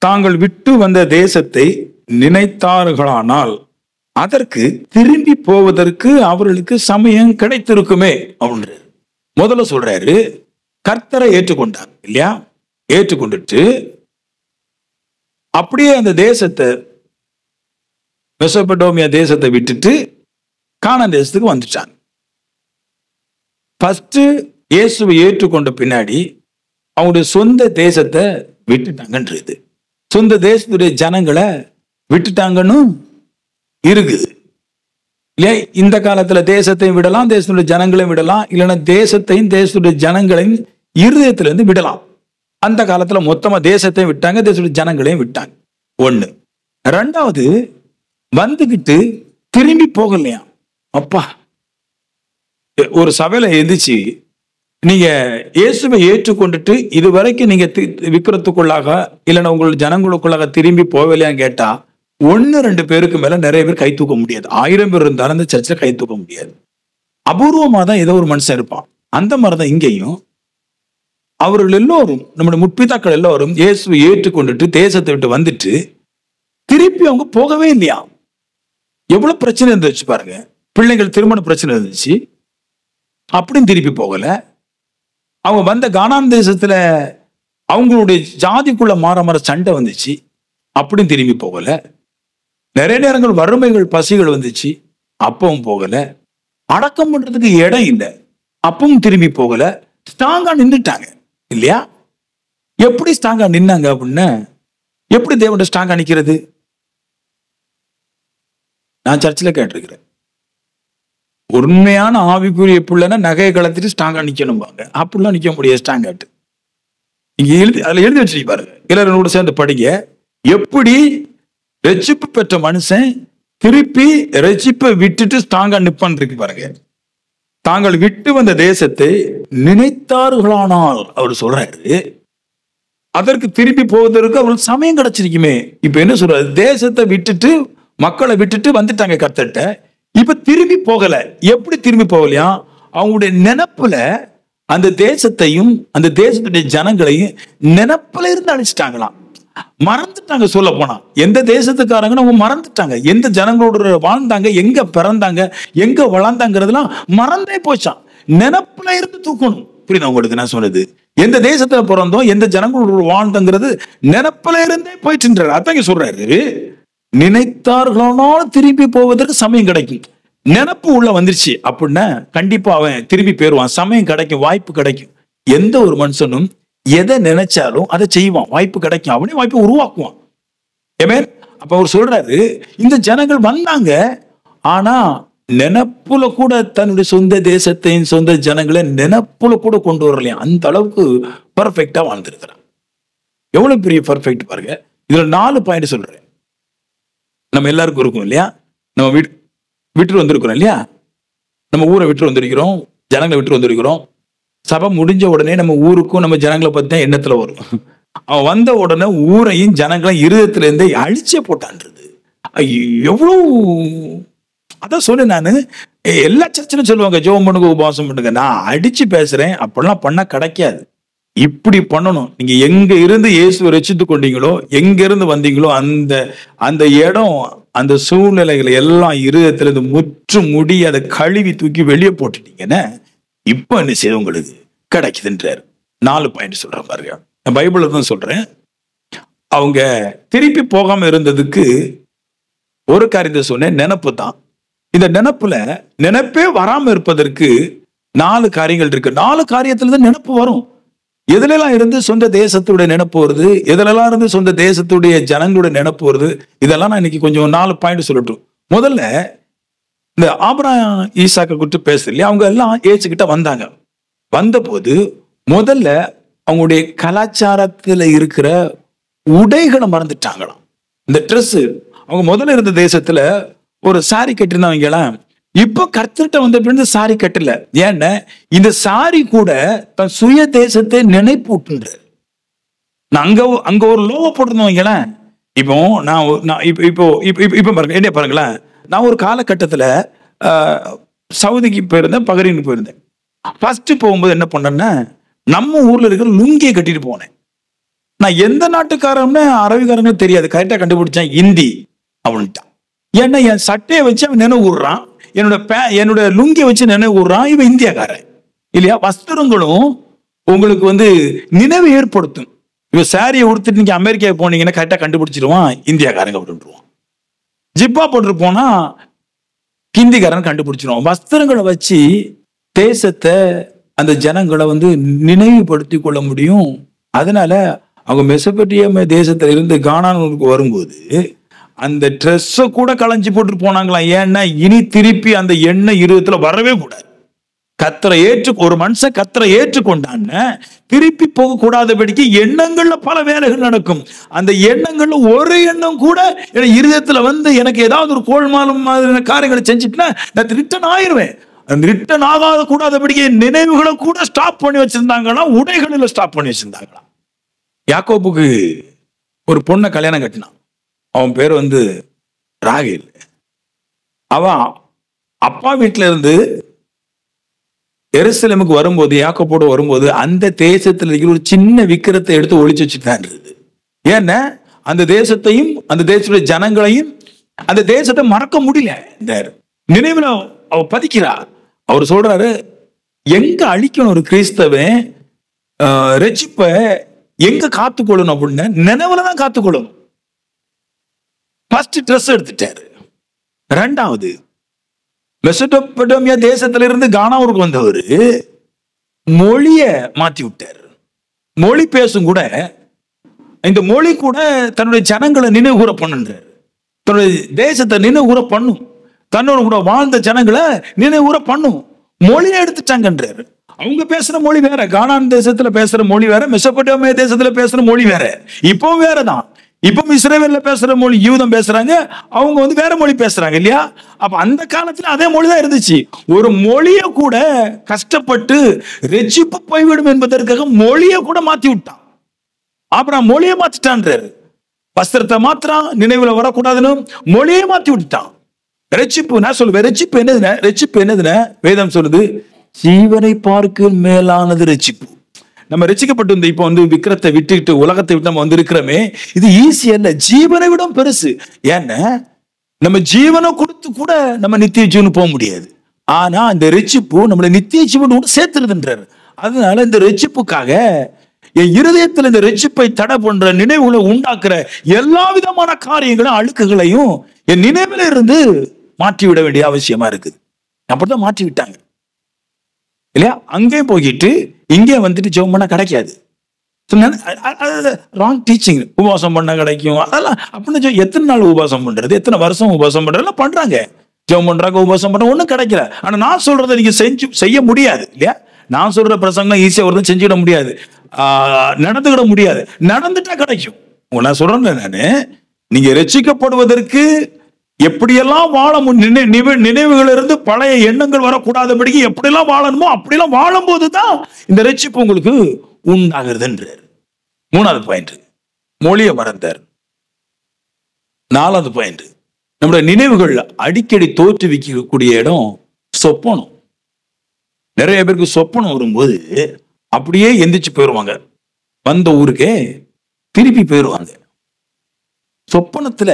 தாங்கள் விட்டு வந்த தேசத்தை நினைத்தார்களானால் அதற்கு திரும்பி போவதற்கு அவர்களுக்கு சமயம் கிடைத்திருக்குமே அப்படின்றாரு. முதல்ல சொல்றாரு, கர்த்தரை ஏற்றுக்கொண்டார் இல்லையா? ஏற்றுக்கொண்டுட்டு அப்படியே அந்த தேசத்தை, மெசொப்பொட்டேமியா தேசத்தை விட்டுட்டு கானான் தேசத்துக்கு வந்துட்டாங்க. ஃபர்ஸ்ட் இயேசுவை ஏற்றுக்கொண்ட பின்னாடி அவங்களுடைய சொந்த தேசத்தை விட்டுட்டாங்கன்றது, சொந்த தேசத்துடைய ஜனங்களை விட்டுட்டாங்கன்னு இருக்குது இல்லையா? இந்த காலத்துல தேசத்தையும் விடலாம், தேசத்துடைய ஜனங்களையும் விடலாம், இல்லைன்னா தேசத்தையும் தேசத்துடைய ஜனங்களையும் இருதயத்துல இருந்து விடலாம். அந்த காலத்துல மொத்தமா தேசத்தையும் விட்டாங்க, தேசத்துடைய ஜனங்களையும் விட்டாங்க. ஒண்ணு. ரெண்டாவது, வந்துகிட்டு திரும்பி போகலையா? அப்பா, ஒரு சபையில எந்திரிச்சு நீங்க இயேசுவை ஏற்றுக்கொண்டுட்டு இதுவரைக்கும் நீங்க விக்கிறதுக்குள்ளாக இல்லைன்னா உங்களோட ஜனங்களுக்குள்ளாக திரும்பி போகலையான்னு கேட்டா 1-2 பேருக்கு மேல நிறைய பேர் கை தூக்க முடியாது. 1000 பேர் இருந்தாலும் அந்த சர்ச்சில் கை தூக்க முடியாது. அபூர்வமா தான் ஏதோ ஒரு மனுஷன் இருப்பான். அந்த மாதிரிதான் இங்கேயும் அவர்கள் எல்லோரும், நம்முடைய முற்பிதாக்கள் எல்லோரும் இயேசுவை ஏற்றுக்கொண்டுட்டு தேசத்தை விட்டு வந்துட்டு திருப்பி அவங்க போகவே இல்லையா? எவ்வளவு பிரச்சனை இருந்துச்சு பாருங்க. பிள்ளைகள் திருமண பிரச்சனை இருந்துச்சு, அப்படியும் திருப்பி போகல. அவங்க வந்த கானான் தேசத்துல அவங்களுடைய ஜாதிக்குள்ள மாற சண்டை வந்துச்சு, அப்படியும் திரும்பி போகல. நிறைய நேரங்கள் வறுமைகள் பசிகள் வந்துச்சு, அப்பவும் போகல. அடக்கம் பண்றதுக்கு இடம் இல்லை, அப்பவும் திரும்பி போகல. ஸ்ட்ராங்கா நின்றுட்டாங்க இல்லையா? எப்படி ஸ்ட்ராங்கா நின்னாங்க அப்படின்னா, எப்படி தேவன் ஸ்ட்ராங்கா நிக்கிறது? நான் சர்ச்சில் கேட்டிருக்கிறேன், உண்மையான ஆவிக்குரிய பிள்ளைன்னா நகையை கலத்திட்டு ஸ்ட்ராங்கா நிக்கணும்பாங்க. அப்படிலாம் நிக்க முடியாது ஸ்ட்ராங்காட்டு. இங்க அதுல எழுதி வச்சிருக்க பாருங்க, எல்லாரோட சேர்ந்து படிங்க. எப்படி ரட்சிப்பு பெற்ற மனுஷன் திருப்பி ரட்சிப்பை விட்டுட்டு ஸ்ட்ராங்கா நிப்பான் இருக்கு பாருங்க. தாங்கள் விட்டு வந்த தேசத்தை நினைத்தார்களானால் அவர் சொல்றாரு, அதற்கு திரும்பி போவதற்கு அவருக்கு சமயம் கிடைச்சிருக்குமே. இப்ப என்ன சொல்றாரு? தேசத்தை விட்டுட்டு மக்களை விட்டுட்டு வந்துட்டாங்க கர்த்தர்ட்ட, இப்ப திரும்பி போகல. எப்படி திரும்பி போகலையா? அவங்களுடைய நினைப்புல அந்த தேசத்தையும் அந்த தேசத்துடைய ஜனங்களையும் நினைப்புல இருந்து அழிச்சிட்டாங்களாம், மறந்துட்டாங்க. சொல்ல போனா எந்த தேசத்துக்காரங்கன்னு அவங்க மறந்துட்டாங்க. எந்த ஜனங்களோட வாழ்ந்தாங்க, எங்க பிறந்தாங்க, எங்க வளர்ந்தாங்கிறதுலாம் மறந்தே போச்சான். நினைப்புல இருந்து தூக்கணும். புரியுது உங்களுக்கு நான் சொன்னது? எந்த தேசத்துல பிறந்தோம், எந்த ஜனங்களோட வாழ்ந்தங்கிறது நினைப்புல இருந்தே போயிட்டு. அதான் சொல்றாரு, நினைத்தார்களானாலும் திரும்பி போவதற்கு சமயம் கிடைக்கும். நினைப்பு உள்ள வந்துருச்சு அப்படின்னா கண்டிப்பா அவன் திரும்பி போயிருவான். சமயம் கிடைக்கும், வாய்ப்பு கிடைக்கும். எந்த ஒரு மனுஷனும் எதை நினைச்சாலும் அதை செய்வான், வாய்ப்பு கிடைக்கும், அவனே வாய்ப்பை உருவாக்குவான். ஆமென். அப்ப அவர் சொல்றாரு, இந்த ஜனங்கள் வந்தாங்க, ஆனா நினைப்புல கூட தன்னுடைய சொந்த தேசத்தையும் சொந்த ஜனங்களை நினைப்புல கூட கொண்டு வரலையா? அந்த அளவுக்கு பர்ஃபெக்டா வாழ்ந்திருக்கிறான். எவ்வளவு பெரிய பர்ஃபெக்ட் பாருங்க. இதுல 4 பாயிண்ட் சொல்றேன். நம்ம எல்லாருக்கும் இருக்கும் இல்லையா? நம்ம விட்டு வந்திருக்கிறோம் இல்லையா? நம்ம ஊரை விட்டு வந்திருக்கிறோம், ஜனங்களை விட்டு வந்திருக்கிறோம். சபை முடிஞ்ச உடனே நம்ம ஊருக்கும் நம்ம ஜனங்களை பத்தி தான் எண்ணத்துல வரும். அவன் வந்த உடனே ஊரையும் ஜனங்களையும் இருதயத்துல இருந்தே அழிச்சே போட்டான்றது. எவ்வளவு, அதான் சொன்னேன் நானு. எல்லா சர்ச்சிலும் சொல்லுவாங்க ஜெபம் பண்ணுங்க, உபவாசம் பண்ணுங்க. நான் அடிச்சு பேசுறேன், அப்படிலாம் பண்ணா கிடைக்காது. இப்படி பண்ணணும். நீங்க எங்க இருந்து இயேசுவை ரட்சித்து கொண்டீங்களோ, எங்க இருந்து வந்தீங்களோ அந்த அந்த இடம், அந்த சூழ்நிலைகளை எல்லாம் இருதயத்துல இருந்து முற்று முடி அதை கழுவி தூக்கி வெளியே போட்டுட்டீங்கன்னா இப்ப என்ன செய்ய உங்களுக்கு கிடைக்குதுன்றாரு. 4 பாயிண்ட் சொல்றேன் பாருங்க. நான் பைபிள்ல தான் சொல்றேன். அவங்க திருப்பி போகாம இருந்ததுக்கு ஒரு காரியத்தை சொன்னேன், நினைப்பு தான். இந்த நினைப்பே வராம இருப்பதற்கு 4 காரியங்கள் இருக்கு. 4 காரியத்துல தான் நினைப்பு வரும். எதுலாம் இருந்து சொந்த தேசத்துடைய நினைப்பு வருது, எதுலாம் இருந்து சொந்த தேசத்துடைய ஜனங்களுடைய நினைப்பு வருது, இதெல்லாம் நான் இன்னைக்கு கொஞ்சம் 4 பாயிண்ட் சொல்லட்டும். முதல்ல இந்த ஆபிரகாம் ஈசாக்கை குறித்து பேசு இல்லையா? அவங்க எல்லாம் ஏச்சுக்கிட்ட வந்தாங்க. வந்தபோது முதல்ல அவங்களுடைய கலாச்சாரத்துல இருக்கிற உடைகளை மறந்துட்டாங்களாம். இந்த ட்ரெஸ், அவங்க முதல்ல இருந்த தேசத்துல ஒரு சாரி கட்டிருந்தவங்களாம், இப்ப கர்த்தர்ட்ட வந்த பிறகு சாரி கட்டல. ஏன்னா இந்த சாரி கூட தன் சுய தேசத்தை நினைப்பூட்டுன்ற. அங்க ஒரு லோகோ போட்டிருந்தவங்கள. இப்போ இப்ப பாருங்க, என்ன பாருங்களேன். நான் ஒரு காலகட்டத்துல சவுதிக்கு போயிருந்தேன், பஹ்ரைனுக்கு போயிருந்தேன். ஃபர்ஸ்ட் போகும்போது என்ன பண்ணேன்னா, நம்ம ஊர்ல இருக்கிற லுங்கியை கட்டிட்டு போனேன். நான் எந்த நாட்டுக்காரன்னு அரபிக்காரங்க தெரியாது, கரெக்டா கண்டுபிடிச்சேன், இந்தி அப்படின்ட்டான். ஏன்னா என் சட்டையை வச்சு அவன் நினைவு கூடுறான், என்னோட லுங்கியை வச்சு நினைவு கூடுறான், இவன் இந்தியாக்காரன் இல்லையா? வஸ்திரங்களும் உங்களுக்கு நினைவு ஏற்படுத்தும். இவ சாரியை உடுத்துட்டு நீங்க அமெரிக்கா போனீங்கன்னா கரெக்டா கண்டுபிடிச்சிருவான், இந்தியாக்காரங்க அப்படின்ட்டுருவான். ஜிப்பா போட்டு போனா ஹிந்திக்காரன் கண்டுபிடிச்சிருவான். வஸ்திரங்களை வச்சு தேசத்தை, அந்த ஜனங்களை நினைவுபடுத்தி கொள்ள முடியும். அதனால அவங்க மெசொப்பொத்தேமியா தேசத்துல இருந்து கானானுக்கு வரும்போது அந்த ட்ரெஸ்ஸை கூட களைஞ்சி போட்டு போனாங்களாம். ஏன்னா இனி திருப்பி அந்த எண்ணெய் இருதயத்துல வரவே கூடாது. ஒரு மனுஷன் கத்தரை ஏற்றுக்கொண்டான்னு திருப்பி போக கூடாதபடிக்கு எண்ணங்கள்ல பல வேலைகள் நடக்கும். அந்த எண்ணங்கள்ல ஒரு எண்ணம் கூட இருதயத்துல எனக்கு ஏதாவது ஒரு கோல்மாலும் மாதிரி காரியங்களை செஞ்சுட்டுனா நான் ரிட்டர்ன் ஆயிடுவேன். அந்த ரிட்டர்ன் ஆகாத கூடாதபடிக்கு நினைவுகளை கூட ஸ்டாப் பண்ணி வச்சிருந்தாங்கன்னா, உடைகளில் ஸ்டாப் பண்ணி வச்சிருந்தாங்களா. யாக்கோபுக்கு ஒரு பொண்ணை கல்யாணம் கட்டினான். அவன் பேர் ராகேல். அவன் அப்பா வீட்டுல இருந்து எருசலேமுக்கு வரும்போது, யாக்கோபோடு வரும்போது, அந்த தேசத்துல இருக்கிற ஒரு சின்ன விக்கிரத்தை எடுத்து ஒளிச்சு வச்சுட்டான். ஏன்னா அந்த தேசத்தையும் அந்த தேசத்துடைய ஜனங்களையும் அந்த தேசத்தை மறக்க முடியல. இந்த நினைவுல அவ பதிக்கிறா. அவர் சொல்றாரு, எங்க அழிக்கணும் ஒரு கிறிஸ்தவன் ரட்சிப்ப எங்க காத்துக்கொள்ளணும் அப்படின்னு நினைவுலதான் காத்துக்கொள்ளணும். ஃபர்ஸ்ட் ட்ரெஸ் எடுத்துட்டாரு. ரெண்டாவது, மெசொப்பொத்தேமியா தேசத்துல இருந்து கானாவுக்கு வந்தவர் மொழிய மாத்தி விட்டார். மொழி பேசும் கூட, இந்த மொழி கூட தன்னுடைய ஜனங்களை நினைவு கூற பண்ணுன்றார். தன்னுடைய தேசத்தை நினைவு கூற பண்ணும், தன்னோட கூட வாழ்ந்த ஜனங்களை நினைவு கூற பண்ணும். மொழியை எடுத்துட்டாங்கன்றாரு. அவங்க பேசுற மொழி வேற, கானான் தேசத்துல பேசுற மொழி வேற, மெசொப்பொத்தேமியா தேசத்துல பேசுற மொழி வேற. இப்போ வேறதான். இப்போ இஸ்ரவேல்ல பேசுற மொழி யூதம் பேசுறாங்க, அவங்க வேற மொழி பேசுறாங்க இல்லையா? அப்ப அந்த காலத்துல அதே மொழிதான் இருந்துச்சு. ஒரு மொழிய கூட கஷ்டப்பட்டு ரட்சிப்பு போய்விடும் என்பதற்காக மொழிய கூட மாத்தி விட்டான். அப்புறம் மொழிய மாத்திட்டான்றாரு. வஸ்திரத்தை மாத்திரம் நினைவுல வரக்கூடாதுன்னு மொழியை மாத்தி விட்டுட்டான். ரட்சிப்பு, நான் சொல்லுவேன், ரட்சிப்பு என்னதுன்னா, ரட்சிப்பு என்னதுன்னா, வேதம் சொல்லுது, ஜீவனை பார்க்க மேலானது ரட்சிப்பு. நம்ம ரட்சிக்கப்பட்டு இப்போ விக்கிரத்தை விட்டுட்டு உலகத்தை விட்டு நம்ம இருக்கிறோமே, இது ஈஸி அல்ல, ஜீவனை விட பெருசு. ஏன்னா நம்ம ஜீவனை கொடுத்து கூட நம்ம நித்திய ஜீவன் போக முடியாது. ஆனா இந்த ரட்சிப்பு நம்மளை நித்திய ஜீவனோடு சேர்த்துருதுன்றாரு. அதனால இந்த ரட்சிப்புக்காக என் இருதயத்தில் இந்த ரட்சிப்பை தடை பண்ற நினைவுகளை உண்டாக்குற எல்லா விதமான காரியங்களும் அழுக்குகளையும் என் நினைவுல இருந்து மாற்றி விட வேண்டிய அவசியமா இருக்குது. அப்படிதான் மாற்றி விட்டாங்க இல்லையா? அங்கே போயிட்டு இங்கே ஜெபம் பண்ண கிடைக்காது. Wrong teaching. உபவாசம் பண்ண கிடைக்கும் அதெல்லாம் அப்படின்னு எத்தனை நாள் உபவாசம் பண்றது, எத்தனை வருஷம் உபவாசம் பண்றது பண்றாங்க, ஜெபம் பண்றாங்க, உபவாசம் பண்ற ஒண்ணும் கிடைக்கல. ஆனா நான் சொல்றதை நீங்க செய்ய முடியாது இல்லையா? நான் சொல்ற பிரசங்கம் ஈஸியா வருது, செஞ்சுட முடியாது, நடந்துக்கிட முடியாது. நடந்துட்டா கிடைக்கும். நான் சொல்றேன், நானு நீங்க ரட்சிக்கப்படுவதற்கு எப்படியெல்லாம் வாழ நினைவுகள் இருந்து பழைய எண்ணங்கள் வரக்கூடாதபடிக்கு எப்படியெல்லாம் வாழணுமோ அப்படியெல்லாம் வாழும் போதுதான் இந்த ரட்சிப்பு உங்களுக்கு உண்டாகிறதுன்றார். 3வது பாயிண்ட், மொழிய மறந்தார். 4வது பாயிண்ட், நம்முடைய நினைவுகள் அடிக்கடி தோற்றுவிக்கக்கூடிய இடம் சொப்பனம். நிறைய பேருக்கு சொப்பனம் வரும்போது அப்படியே எந்திரிச்சு போயிடுவாங்க, வந்த ஊருக்கே திருப்பி போயிடுவாங்க. சொப்பனத்துல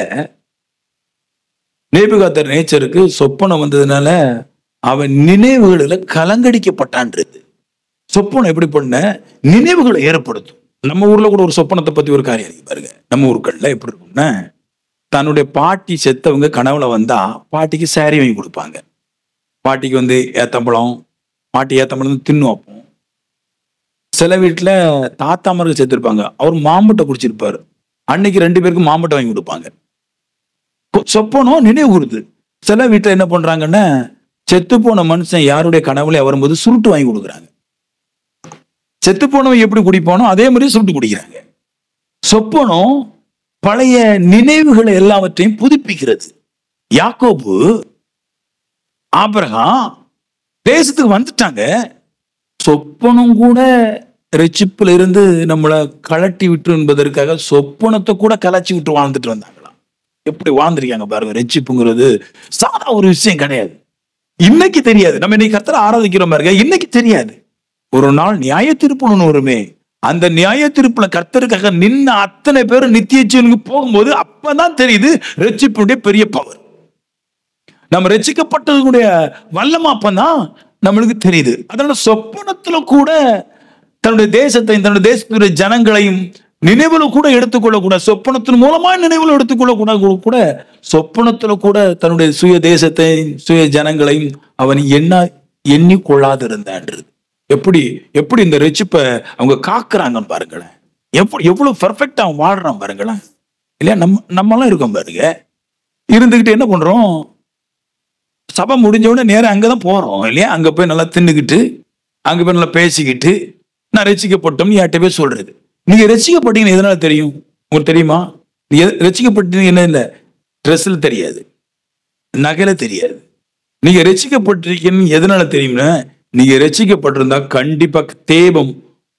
நேபுகாத்நேச்சருக்கு நேச்சருக்கு சொப்பனம் வந்ததுனால அவன் நினைவுகளில் கலங்கடிக்கப்பட்டான்றது. சொப்பனம் எப்படி பண்ண நினைவுகளை ஏற்படுத்தும். நம்ம ஊர்ல கூட ஒரு சொப்பனத்தை பத்தி ஒரு காரியம் இருக்கு பாருங்க. நம்ம ஊர்கள்ல எப்படி இருக்கும்னா, தன்னுடைய பாட்டி செத்தவங்க கனவுல வந்தா பாட்டிக்கு சாரி வாங்கி கொடுப்பாங்க. பாட்டிக்கு ஏத்தம்பழம், பாட்டி ஏத்தம்பழம் தின்னு வைப்போம். சில வீட்டுல தாத்தாமர்கள் செத்துருப்பாங்க, அவர் மாம்பட்டை குடிச்சிருப்பாரு, அன்னைக்கு 2 பேருக்கு மாம்பட்டை வாங்கி கொடுப்பாங்க. சொப்பனம் நினைவு கூறுது. சில வீட்டுல என்ன பண்றாங்கன்னா, செத்து போன மனுஷன் யாருடைய கனவுல வரும்போது சுருட்டு வாங்கி கொடுக்குறாங்க. செத்து போனவன் எப்படி குடிப்பானோ அதே மாதிரி சுருட்டு குடிக்கிறாங்க. சொப்பனம் பழைய நினைவுகளை எல்லாவற்றையும் புதுப்பிக்கிறது. யாக்கோபு ஆபிரகாம் தேசத்துக்கு வந்துட்டாங்க, சொப்பனம் கூட ரட்சிப்புல இருந்து நம்மளை கலட்டி விட்டு என்பதற்காக சொப்பனத்தை கூட கலச்சி விட்டு வாழ்ந்துட்டு வந்தாங்களாம். எப்படி வாழ்ந்திருக்காங்க பாருங்க. ரட்சிப்புங்கிறது சாதா ஒரு விஷயம் கிடையாது. இன்னைக்கு தெரியாது, நம்ம இன்னைக்கு கர்த்தரை ஆராதிக்கிறோம் பாருங்க, இன்னைக்கு தெரியாது. ஒரு நாள் நியாய தீர்ப்புன்னு வருமே, அந்த நியாய தீர்ப்புல கர்த்தருக்காக நின்ன அத்தனை பேரும் நித்திய ஜீவனுக்கு போகும்போது அப்பதான் தெரியுது ரட்சிப்புடைய பெரிய பவர். நம்ம ரட்சிக்கப்பட்டதுடைய வல்லமை அப்பதான் நம்மளுக்கு தெரியுது. அதனால சொப்பனத்துல கூட தன்னுடைய தேசத்தையும் தன்னுடைய தேசத்துடைய ஜனங்களையும் நினைவுல கூட எடுத்துக்கொள்ள கூட, சொப்பனத்தின் மூலமா நினைவுல எடுத்துக்கொள்ள கூட சொப்பனத்துல கூட தன்னுடைய சுய தேசத்தையும் சுய ஜனங்களையும் அவன் எண்ணி கொள்ளாதிருந்தான்றது. எப்படி இந்த ரட்சிப்பை அவங்க காக்குறாங்கன்னு பாருங்களேன். எவ்வளவு பெர்ஃபெக்டா அவன் வாழ்றான் பாருங்களேன். இல்லையா? நம்மளாம் இருக்கோம் பாருங்க. இருந்துகிட்டு என்ன பண்றோம்? சபை முடிஞ்ச உடனே நேரம் அங்கதான் போறோம் இல்லையா? அங்க போய் நல்லா தின்னுக்கிட்டு, அங்க போய் நல்லா பேசிக்கிட்டு, நான் ரட்சிக்கப்பட்டோம்னு யார்கிட்ட போய் சொல்றது. நீங்க ரட்சிக்கப்பட்டீங்கன்னு எதனால தெரியும்? உங்களுக்கு தெரியுமா? நீங்க ரட்சிக்கப்பட்டீங்க என்ன இல்லை, ட்ரெஸ்ல தெரியாது, நகையில தெரியாது. நீங்க ரட்சிக்கப்பட்டிருக்கீங்கன்னு எதனால தெரியும்னா, நீங்க ரட்சிக்கப்பட்டிருந்தா கண்டிப்பா தேவம்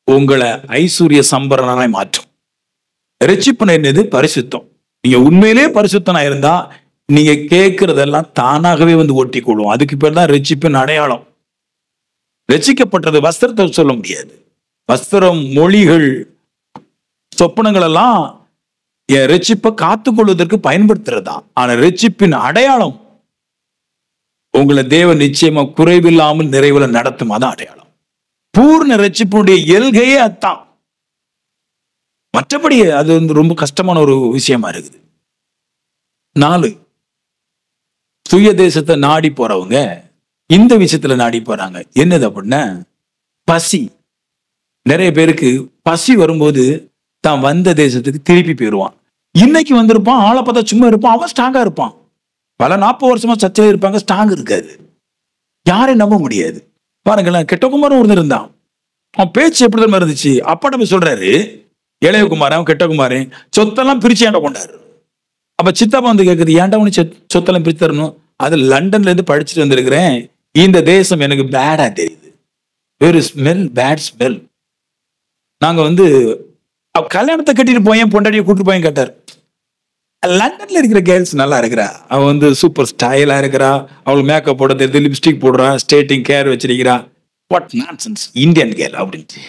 உங்களை ஐஸ்வர்ய சம்பரனாய் மாற்றும். ரட்சிப்பு என்னது? பரிசுத்தம். நீங்க உண்மையிலே பரிசுத்தனா இருந்தா நீங்க கேட்கறதெல்லாம் தானாகவே வந்து ஒட்டி கொள்ளும். அதுக்கு பேர் தான் ரட்சிப்பின் அடையாளம். ரட்சிக்கப்பட்டது வஸ்திரத்தை சொல்ல முடியாது. வஸ்திரம், மொழிகள், சொப்பனங்கள் எல்லாம் என் ரட்சிப்பை காத்துக்கொள்வதற்கு பயன்படுத்துறதா. ஆனா ரட்சிப்பின் அடையாளம் உங்களை தேவன் நிச்சயமா குறைவில்லாமல் நிறைவுல நடத்தும். அதான் அடையாளம். பூர்ண ரட்சிப்புடைய எல்கையே அதான். மற்றபடி அது வந்து ரொம்ப கஷ்டமான ஒரு விஷயமா இருக்குது. 4, சுய தேசத்தை நாடி போறவங்க இந்த விஷயத்துல நாடி போறாங்க. என்னது அப்படின்னா பசி. நிறைய பேருக்கு பசி வரும்போது தான் வந்த தேசத்துக்கு திருப்பி போயிடுவான். இன்னைக்கு வந்திருப்பான், ஆளை பார்த்தா சும்மா இருப்பான், அவன் ஸ்ட்ராங்கா இருப்பான். பல 40 வருஷமா சர்ச்சையில இருப்பாங்க, ஸ்ட்ராங் இருக்காது. யாரையும் நம்ப முடியாது. பாருங்களேன், கெட்டகுமாரன் ஒருத்தர் இருந்தான். அவன் பேச்சு எப்படி தான் இருந்துச்சு. அப்பாட்ட போய் சொல்றாரு, இளையகுமாரன் அவன் கெட்டகுமாரன் சொத்தெல்லாம் பிரிச்சு ஏண்ட கொண்டாரு. அப்ப சித்தாப்பா வந்து கேட்குது, ஏன்டா உனக்கு சொத்தெல்லாம் பிரிச்சு தரணும்? அது லண்டன்ல இருந்து படிச்சுட்டு வந்திருக்கிறேன். இந்த தேசம் எனக்கு பேடா தெரியுது. Very smell, bad smell. நாங்க வந்து கல்யாணத்தை கட்டிட்டு போயேன், பொண்டாட்டியை கூட்டிட்டு போயேன் கேட்டார். லண்டன்ல இருக்கிற கேர்ள்ஸ் நல்லா இருக்கிறா, அவன் வந்து சூப்பர் ஸ்டைலா இருக்கிறா, அவளுக்கு மேக்கப் போட தெரியுது, லிப்ஸ்டிக் போடுறா, ஸ்டேட்டிங் கேர் வச்சிருக்கிறா. வாட் நான்சென்ஸ், இந்தியன் கேர்ள் அப்படின்ட்டு.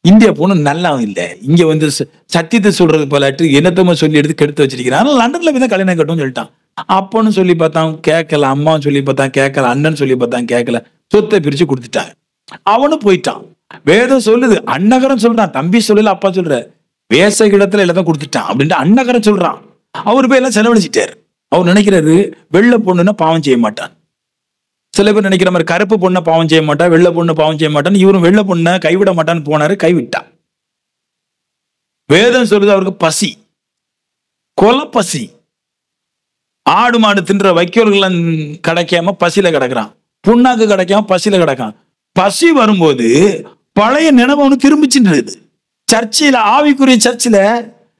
இந்தியா போகணும் நல்லா இல்லை, இங்க வந்து சத்தியத்தை சொல்றது போலாட்டு என்னத்தமா சொல்லி எடுத்து கெடுத்து வச்சிருக்கிறான். ஆனால் லண்டன்ல போய் தான் கல்யாணம் கட்டும்னு சொல்லிட்டான். அப்பன்னு சொல்லி பார்த்தான் கேட்கல, அம்மான்னு சொல்லி பார்த்தான் கேட்கல, அண்ணன் சொல்லி பார்த்தான் கேட்கல, சொத்தை பிரிச்சு கொடுத்துட்டாங்க. அவனும் போயிட்டான். வேதம் சொல்லுது, அன்னகரம் சொல்றான், தம்பி சொல்லல அப்பா சொல்ற, வேச இடத்துல எல்லாத்தையும் கொடுத்துட்டான் அப்படின்ட்டு அன்னகரம் சொல்றான். அவரு போய் எல்லாம் செலவழிச்சிட்டாரு. அவர் நினைக்கிறாரு வெள்ளை பொண்ணுன்னா பாவம் செய்ய மாட்டான். சில பேர் நினைக்கிற மாதிரி கருப்பு பொண்ணை பாவம் செய்ய மாட்டா, வெள்ளை பொண்ணு பாவம் செய்ய மாட்டான்னு. இவரும் வெள்ளை பொண்ணை கைவிட மாட்டான்னு போனாரு, கைவிட்டான். வேதம் சொல்லுது அவருக்கு பசி, கொலை பசி. ஆடு மாடு தின்ற வைக்கோல்கள் கிடைக்காம பசியில கிடக்குறான், புண்ணாக்கு கிடைக்காம பசியில கிடக்கான். பசி வரும்போது பழைய நினைவு ஒண்ணு திரும்பிச்சுன்றது. சர்ச்சில, ஆவிக்குரிய சர்ச்சில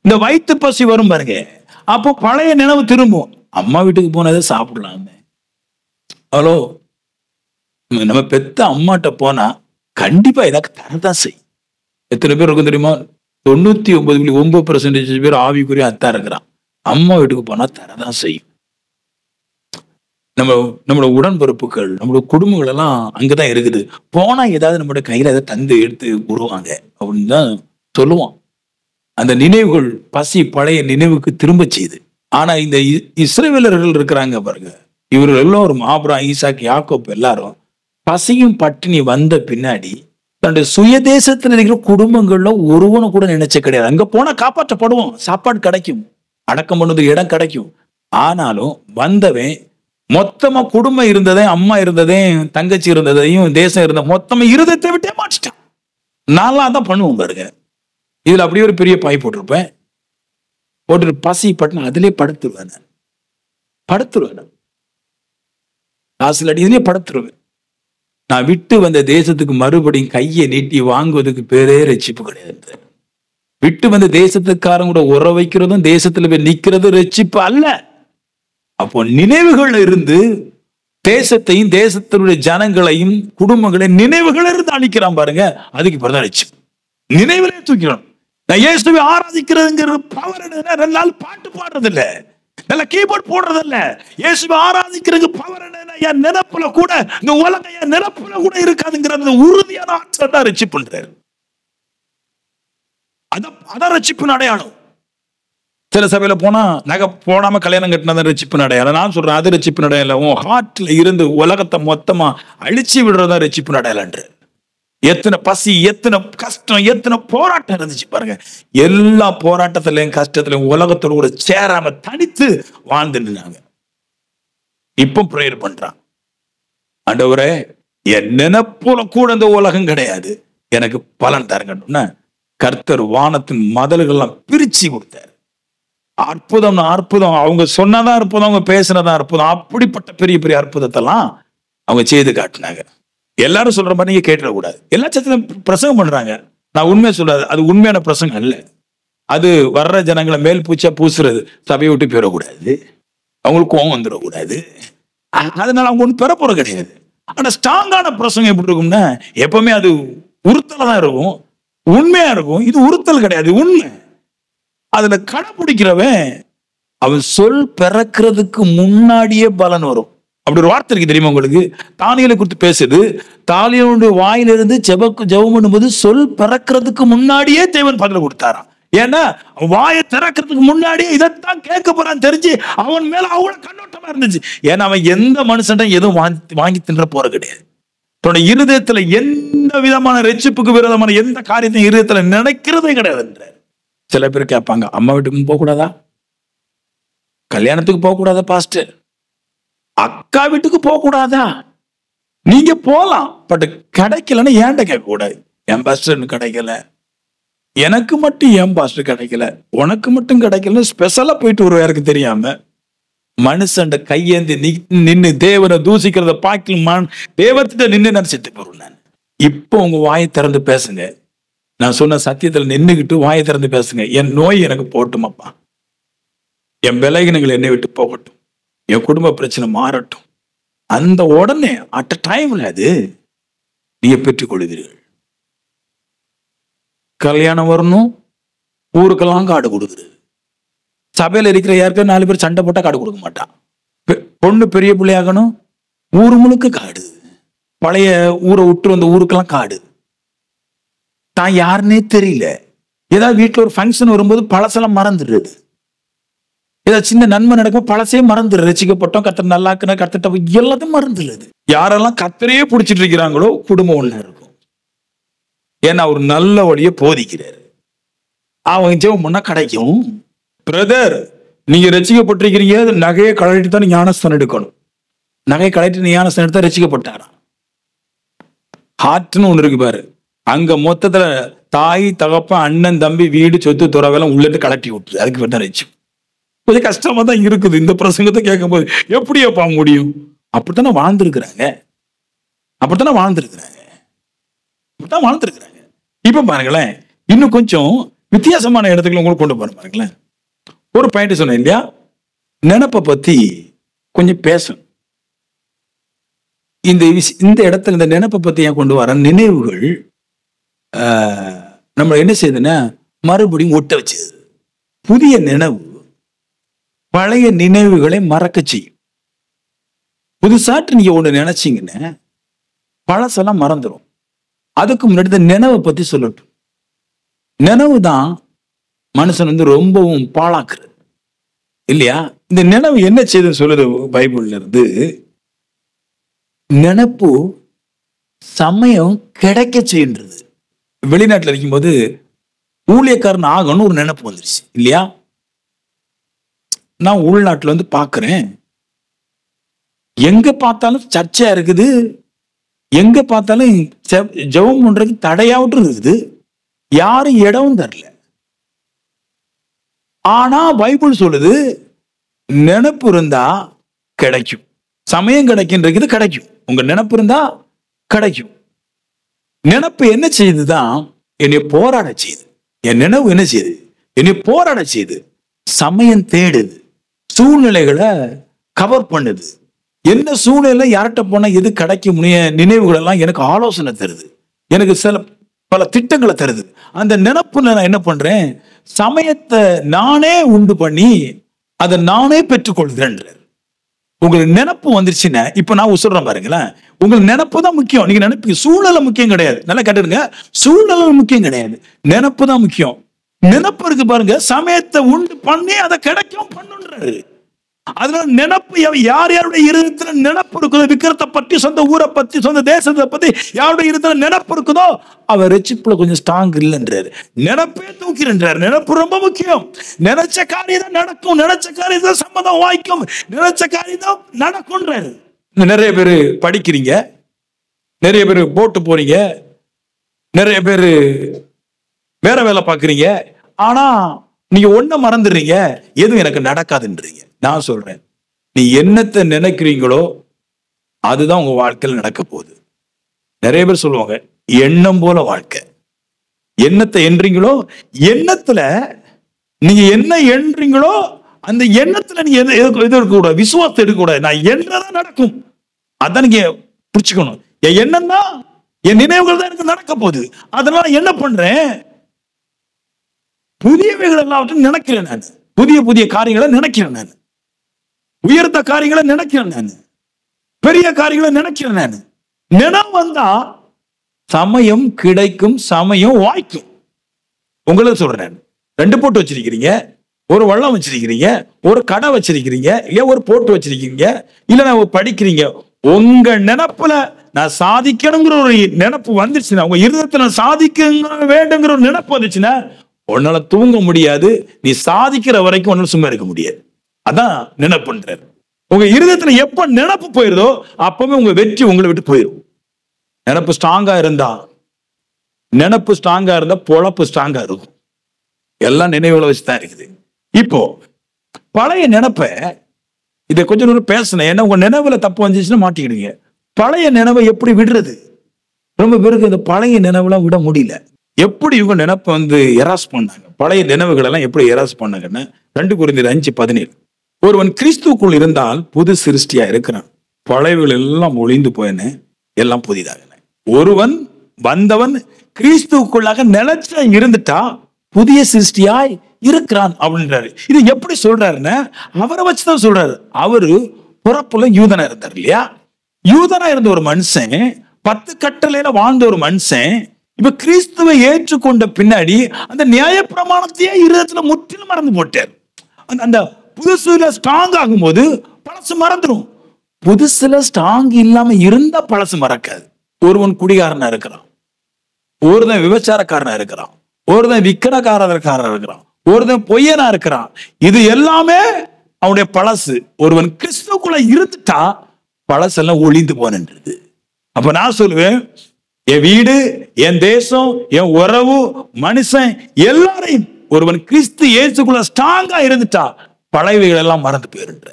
இந்த வயிற்று பசி வரும் பாருங்க, அப்போ பழைய நினைவு திரும்பும். அம்மா வீட்டுக்கு போனதை சாப்பிடலாமே. ஹலோ, நம்ம பெத்த அம்மாட்ட போனா கண்டிப்பா எனக்கு தரதான் செய்யும். எத்தனை பேர் இருக்கும் தெரியுமா? 99.9% பேர் ஆவிக்குரிய அத்தா இருக்கிறான். அம்மா வீட்டுக்கு போனா தரதான் செய்யும். நம்மளோட உடன்பிறப்புகள், நம்மளோட குடும்பங்கள் எல்லாம் அங்கதான் இருக்குது. போனா ஏதாவது நம்மளோட கையில ஏதாவது தந்து எடுத்து விடுவாங்க அப்படின்னு தான் சொல்லுவான். அந்த நினைவுகள் பசி பழைய நினைவுக்கு திரும்ப செய்யுது. ஆனா இந்த இஸ்ரவேலர்கள் இருக்கிறாங்க பாருங்க, இவர்கள் எல்லோரும் ஆபிரகாம், ஈசாக்கு, யாக்கோப் எல்லாரும் பசியும் பட்டினி வந்த பின்னாடி தன்னுடைய சுயதேசத்துல இருக்கிற குடும்பங்கள்ல ஒருவனை கூட நினைச்ச கிடையாது. அங்க போனா காப்பாற்றப்படுவோம், சாப்பாடு கிடைக்கும், அடக்கம் பண்ணுறது இடம் கிடைக்கும். ஆனாலும் வந்தவன் மொத்தமா குடும்பம் இருந்ததையும், அம்மா இருந்ததையும், தங்கச்சி இருந்ததையும், தேசம் இருந்த மொத்தமா இருதத்தை விட்டே மாற்றிட்டான். நான்லாம் தான் பண்ணுவோம் பாருங்க. இதுல அப்படியே ஒரு பெரிய பாய் போட்டிருப்பேன், போட்டு பசி பட்டின அதுலயே படுத்துருவேன். காசுல அடி இதுலயே படுத்துருவேன். நான் விட்டு வந்த தேசத்துக்கு மறுபடியும் கையை நீட்டி வாங்குவதுக்கு பேரே ரட்சிப்பு கிடையாது. விட்டு வந்த தேசத்துக்காரங்க கூட உற வைக்கிறதும் தேசத்துல போய் நிக்கிறதும் ரட்சிப்பு அல்ல. அப்போ நினைவுகள் இருந்து தேசத்தையும் தேசத்தினுடைய ஜனங்களையும் குடும்பங்களையும் நினைவுகள் இருந்து அழிக்கிறான் பாருங்க, அதுக்கு பிறதான் ரட்சிப்பு. நினைவுலே தூக்கிறோம். நான் இயேசுவை ஆராதிக்கிறதுங்கிற பவர் என்ன? 2 நாள் பாட்டு பாடுறது இல்ல, நல்ல கீபோர்ட் போடுறது இல்ல. இயேசுவை ஆராதிக்கிறது பவர் என்ன? என் நினைப்புல கூட, இந்த உலக என் நினைப்புல கூட இருக்காதுங்கிற உறுதியான ஆற்றல் தான் ரட்சிப்புன்றாரு. அதான் ரட்சிப்பின் அடையாளம். சில சபையில போனா நகை போடாம கல்யாணம் கட்டினதான் ரட்சிப்பின் அடையாளம். நான் சொல்றேன் அது ரட்சிப்பின் அடையாளம். உன் ஹார்ட்ல இருந்து உலகத்தை மொத்தமா அழிச்சு விடுறதா ரட்சிப்பின் அடையாளம். எத்தனை பசி, எத்தனை கஷ்டம், எத்தனை போராட்டம் இருந்துச்சு பாருங்க. எல்லா போராட்டத்திலையும் கஷ்டத்திலையும் உலகத்தோட கூட சேராம தனித்து வாழ்ந்து நின்னாங்க. இப்ப பிரேயர் பண்றான், ஆண்டவரே என் நினைப்புல கூட இந்த உலகம் கிடையாது, எனக்கு பலன் தரங்கன்னு கர்த்தர் வானத்தின் மதல்கள்லாம் பிரிச்சு கொடுத்தார். அற்புதம் அற்புதம். அவங்க சொன்னதான் அற்புதம், அவங்க பேசினதான் அற்புதம். அப்படிப்பட்ட பெரிய பெரிய அற்புதத்தெல்லாம் அவங்க செய்து காட்டினாங்க. எல்லாரும் சொல்ற மாதிரி நீங்க கேட்டுடக்கூடாது. எல்லா சத்திலும் பிரசங்கம் பண்றாங்க, நான் உண்மையை சொல்றாது, அது உண்மையான பிரசங்கம் அல்ல. அது வர்ற ஜனங்களை மேல் பூச்சா பூசுறது. சபையை விட்டு பெறக்கூடாது, அவங்களுக்கு கோவம் வந்துடக்கூடாது, அதனால அவங்க ஒன்றும் பெற போற கிடையாது. ஆனா ஸ்ட்ராங்கான பிரசங்கம் எப்படி இருக்கும்னா எப்பவுமே அது உறுத்தல தான் இருக்கும், உண்மையா இருக்கும். இது உறுத்தல் கிடையாது, உண்மை. அதுல கடைபிடிக்கிறவன் அவன் சொல் பிறக்கிறதுக்கு முன்னாடியே பலன் வரும். அப்படி ஒரு வார்த்தை இருக்கு தெரியுமா உங்களுக்கு? தானியலை குறித்து பேசுது. தானியலுடைய வாயிலிருந்து ஜெபம் பண்ணும்போது சொல் பிறக்கிறதுக்கு முன்னாடியே தேவன் பதில கொடுத்தாராம். ஏன்னா வாயை திறக்கிறதுக்கு முன்னாடியே இதைத்தான் கேட்க போறான்னு தெரிஞ்சு அவன் மேல அவ்வளவு கண்ணோட்டமா இருந்துச்சு. ஏன்னா அவன் எந்த மனுஷன் எதுவும் வாங்கி தின்ற போற கிடையாது. தன்னுடைய இருதயத்துல எந்த விதமான ரட்சிப்புக்கு விரோதமான எந்த காரியத்தையும் இருதயத்துல நினைக்கிறதே கிடையாது என்ற. சில பேர் கேட்பாங்க, அம்மா வீட்டுக்கு போக கூடாதா, கல்யாணத்துக்கு போக கூடாதா பாஸ்டர், அக்கா வீட்டுக்கு போக கூடாதா? நீங்க போலாம், பட் கிடைக்கலன்னு ஏன்ட கேட்க கூடாது. என் பாஸ்டர் கிடைக்கல, எனக்கு மட்டும் ஏன் பாஸ்டர் கிடைக்கல, உனக்கு மட்டும் கிடைக்கல, ஸ்பெஷலா போயிட்டு ஒரு யாருக்கு தெரியாம மனுஷன் கையேந்தி நின்று தேவனை தூசிக்கிறத பாக்கல தேவத்திட்ட நின்று நினைச்சிட்டு போறேன் நான். இப்போ உங்க வாயை திறந்து பேசுங்க. நான் சொன்ன சத்தியத்துல நின்றுகிட்டு வாயை திறந்து பேசுங்க. என் நோய் எனக்கு போட்டுமாப்பா, என் விலகினங்கள் என்னை விட்டு போகட்டும், என் குடும்ப பிரச்சனை மாறட்டும். அந்த உடனே அட் டைம்ல அது நீங்க பெற்றுக் கொள்வீர்கள். கல்யாணம் வரணும், ஊருக்கெல்லாம் காடு கொடுக்குறது. சபையில இருக்கிற யாருக்கும் 4 பேர் சண்டை போட்டா காடு கொடுக்க மாட்டான். பொண்ணு பெரிய பிள்ளையாகணும், ஊரு முழுக்க காடு. பழைய ஊரை விட்டு வந்த ஊருக்கெல்லாம் காடு. தான் யாருன்னே தெரியல. ஏதாவது வீட்டுல ஒரு ஃபங்க்ஷன் வரும்போது பழசெல்லாம் மறந்துடுறது. ஏதாவது சின்ன நன்மை நடக்கும், பழசே மறந்துடுறது. ரசிக்கப்பட்டோம், கர்த்தர் நல்லாக்குன, கர்த்தர் எல்லாத்தையும் மறந்துடுறது. யாரெல்லாம் கர்த்தரையே பிடிச்சிட்டு இருக்கிறாங்களோ குடும்பம் ஒண்ணா இருக்கும். ஏன்னா அவர் நல்ல வழியை போதிக்கிறார். அவங்க ஜெபம் பண்ணா கிடைக்கும். பிரதர், நீங்க ரசிக்கப்பட்டிருக்கிறீங்க, நகையை கழட்டி தான் ஞானஸ்தானம் எடுக்கணும். நகையை கழட்டி ஞானஸ்தானம் எடுத்தா ரசிக்கப்பட்டாராம். ஹார்ட்னு ஒண்ணு இருக்கு பாரு, அங்க மொத்தத்துல தாய் தகப்பன் அண்ணன் தம்பி வீடு சொத்து துறவெல்லாம் உள்ளிட்டு கலட்டி விட்டுரு. அதுக்கு வேண்டாம் ரசிச்சு. கொஞ்சம் கஷ்டமா தான் இருக்குது இந்த பிரசங்கத்தை கேட்கும் போது. எப்படி அப்பா முடியும்? அப்படித்தானே வாழ்ந்துருக்குறாங்க, அப்படித்தானே வாழ்ந்துருக்குறாங்க, அப்படித்தான் வாழ்ந்துருக்குறாங்க. இப்ப பாருங்களேன், இன்னும் கொஞ்சம் வித்தியாசமான இடத்துக்கு உங்களுக்கு கொண்டு போற பாருங்களேன். ஒரு பாயிண்ட் சொன்னேன் இல்லையா, நினைப்பை பத்தி கொஞ்சம் பேசணும். இந்த இடத்துல இந்த நினைப்பை பத்தி ஏன் கொண்டு வர, நினைவுகள் நம்ம என்ன செய்யுதுன்னா மறுபடியும் ஒட்ட வச்சது. புதிய நினைவு பழைய நினைவுகளை மறக்க செய்யும். புதுசாட்டு நீங்க ஒண்ணு நினைச்சீங்கன்னா பழசெல்லாம் மறந்துடும். அதுக்கு முன்னாடி இந்த நினைவை பத்தி சொல்லட்டும். நினைவு தான் மனுஷன் ரொம்பவும் பாழாக்குறது இல்லையா? இந்த நினைவு என்ன செய்யுதுன்னு சொல்லுது பைபிள்ல இருந்து. நினைப்பு சமயம் கிடைக்க செய்யுன்றது. வெளிநாட்டுல இருக்கும்போது ஊழியக்காரன் ஆகணும்னு ஒரு நினைப்பு வந்துருச்சு இல்லையா? நான் உள்நாட்டுல வந்து பாக்குறேன், எங்க பார்த்தாலும் சர்ச்சையா இருக்குது, எங்க பார்த்தாலும் ஜெபம் பண்றதுக்கு தடையாவிட்டு இருக்குது, யாரும் இடமும் தரல. ஆனா பைபிள் சொல்லுது நினைப்பு இருந்தா கிடைக்கும், சமயம் கிடைக்கின்றது கிடைக்கும். உங்க நினைப்பு இருந்தா கிடைக்கும். நினைப்பு என்ன செய்யுதுதான் என்னை போராட செய்யுது. என் நினைவு என்ன செய்யுது? என்னை போராட செய்யுது. சமயம் தேடுது, சூழ்நிலைகளை கவர் பண்ணுது. என்ன சூழ்நிலை யார்கிட்ட போனா எது கிடைக்க முடிய நினைவுகள் எல்லாம் எனக்கு ஆலோசனை தருது, எனக்கு பல திட்டங்களை தருது. அந்த நினைப்புல நான் என்ன பண்றேன், சமயத்தை நானே உண்டு பண்ணி அதை நானே பெற்றுக்கொள்கிறேன். உங்களுக்கு நினைப்பு வந்துருச்சுன்னா, இப்ப நான் சொல்றேன் பாருங்களேன், உங்களுக்கு நினைப்பு தான் முக்கியம். நீங்க நினைப்பீங்க, சூழ்நிலை முக்கியம் கிடையாது. நல்லா கேட்டுருங்க, சூழ்நிலை முக்கியம் கிடையாது, நினைப்பு தான் முக்கியம். நினைப்பு இருக்கு பாருங்க, சமயத்தை உண்டு பண்ணி அதை கிடைக்கும் பண்ணுன்றாரு. அதனால நினைப்பு யார் யாருடைய இருதயத்துல நினைப்பு இருக்குதோ, விக்கிரத்தை பத்தி, சொந்த ஊரை பத்தி, சொந்த தேசத்தை பத்தி யாருடைய இருதயத்துல நினைப்பு இருக்குதோ அவர் ரட்சிப்புல கொஞ்சம் ஸ்ட்ராங் இல்லைன்றாரு. நினைப்பே தூக்கிறன்றாரு. நினைப்பு ரொம்ப முக்கியம். நினைச்ச காரியம் நடக்கும், நினைச்ச காரியம் சம்மதம் வாய்க்கும், நினைச்ச காரியம் நடக்கும்ன்றாரு. நிறைய பேர் படிக்கிறீங்க, நிறைய பேர் போட்டு போறீங்க, நிறைய பேர் வேற வேலை பார்க்குறீங்க, ஆனா நீங்க ஒண்ண மறந்துடுறீங்க, எதுவும் எனக்கு நடக்காதுன்றீங்க. நான் சொல்றேன், நீ என்னத்தை நினைக்கிறீங்களோ அதுதான் உங்க வாழ்க்கையில் நடக்க போகுது. நிறைய பேர் சொல்லுவாங்க எண்ணம் போல வாழ்க்கை. எண்ணத்தை எண்றீங்களோ, எண்ணத்துல நீங்க என்ன எண்றீங்களோ அந்த எண்ணத்துல நீங்க எது இருக்கக்கூடாது, விசுவாசத்தை எடுக்கக்கூடாது. நான் என்னதான் நடக்கும் அதான் நீங்க புரிச்சுக்கணும். என் எண்ணம் தான், என் நினைவுகள் தான் எனக்கு நடக்க போகுது. அதனால என்ன பண்றேன், புதியவைகள் எல்லாவற்றையும் நினைக்கிறேன். நான் புதிய புதிய காரியங்களை நினைக்கிறேன். நான் உயர்ந்த காரியங்களை நினைக்கிறேன். நான் பெரிய காரியங்களை நினைக்கிறேன். நான் நினைவு வந்தா சமயம் கிடைக்கும், சமயம் வாய்க்கும். உங்களுக்கு சொல்றேன், 2 போட்டு வச்சிருக்கிறீங்க, ஒரு வள்ளம் வச்சிருக்கிறீங்க, ஒரு கடை வச்சிருக்கிறீங்க, இல்ல ஒரு போட்டு வச்சிருக்கீங்க, இல்ல நான் படிக்கிறீங்க. உங்க நினைப்புல நான் சாதிக்கணுங்கிற ஒரு நினைப்பு வந்துச்சுன்னா, உங்க இருதயத்துல சாதிக்க வேண்டுங்கிற ஒரு நினைப்பு வந்துச்சுன்னா உன்னால தூங்க முடியாது. நீ சாதிக்கிற வரைக்கும் உன்னால சும்மா இருக்க முடியாது. அதான் நினைப்புன்றார். உங்க இருதயத்துல எப்ப நினைப்பு போயிருதோ அப்பவே உங்க வெற்றி உங்களை விட்டு போயிடும். நினைப்பு ஸ்ட்ராங்கா இருந்தா பொழப்பு ஸ்ட்ராங்கா இருக்கும். எல்லாம் நினைவுகளை வச்சுதான் இருக்குது. இப்போ பழைய நினைப்ப இதை கொஞ்சம் தூரம் பேசினேன். ஏன்னா உங்க நினைவுல தப்பு வந்துச்சுன்னா மாட்டிக்கிடுவீங்க. பழைய நினைவை எப்படி விடுறது? ரொம்ப பேருக்கு இந்த பழைய நினைவுலாம் விட முடியல. எப்படி இவங்க நினைப்பை எராஸ் பண்ணாங்க, பழைய நினைவுகள் எல்லாம் எப்படி எராஸ் பண்ணாங்கன்னா, 2 கொரிந்தியர் 5:17 ஒருவன் கிறிஸ்துவுக்குள் இருந்தால் புது சிருஷ்டியா இருக்கிறான், பழையவர்கள் எல்லாம் ஒளிந்து போயின, எல்லாம் புதிதாக. ஒருவன் வந்தவன் கிறிஸ்துவுக்குள்ளாக நிலைச்சா இருந்துட்டா புதிய சிருஷ்டியாய் இருக்கிறான் அப்படின்றாரு. இது எப்படி சொல்றாருன்னா, அவரை வச்சுதான் சொல்றாரு. அவரு பிறப்புல யூதனா இருந்தார் இல்லையா? யூதனா இருந்த ஒரு மனுஷன், 10 கட்டளையில வாழ்ந்த ஒரு மனுஷன், இப்ப கிறிஸ்துவை ஏற்றுக்கொண்ட பின்னாடி அந்த நியாய பிரமாணத்தையே இருதயத்துல முற்றிலும் மறந்து போட்டார். அந்த புதுசுல ஸ்ட்ராங் ஆகும் போது பழசு மறந்துடும். புதுசுல ஸ்ட்ராங் இல்லாம இருந்தா பழசு மறக்காது. ஒருவன் குடிகாரனா இருக்கிறான், ஒருவன் விபச்சாரக்காரனா இருக்கிறான், ஒருவன் விக்கிரகாரக்காரனா இருக்கிறான், ஒருவன் பொய்யனா இருக்கிறான். இது எல்லாமே அவனுடைய பழசு. ஒருவன் கிறிஸ்துக்குள்ள இருந்துட்டா பழசெல்லாம் ஒளிந்து போனது. அப்ப நான் சொல்லுவேன், என் வீடு, என் தேசம், என் உறவு, மனுஷன் எல்லாரையும் ஒருவன் கிறிஸ்து இயேசுக்குள்ள ஸ்ட்ராங்கா இருந்துட்டா பழையவைகள் எல்லாம் மறந்து போயிருன்ற.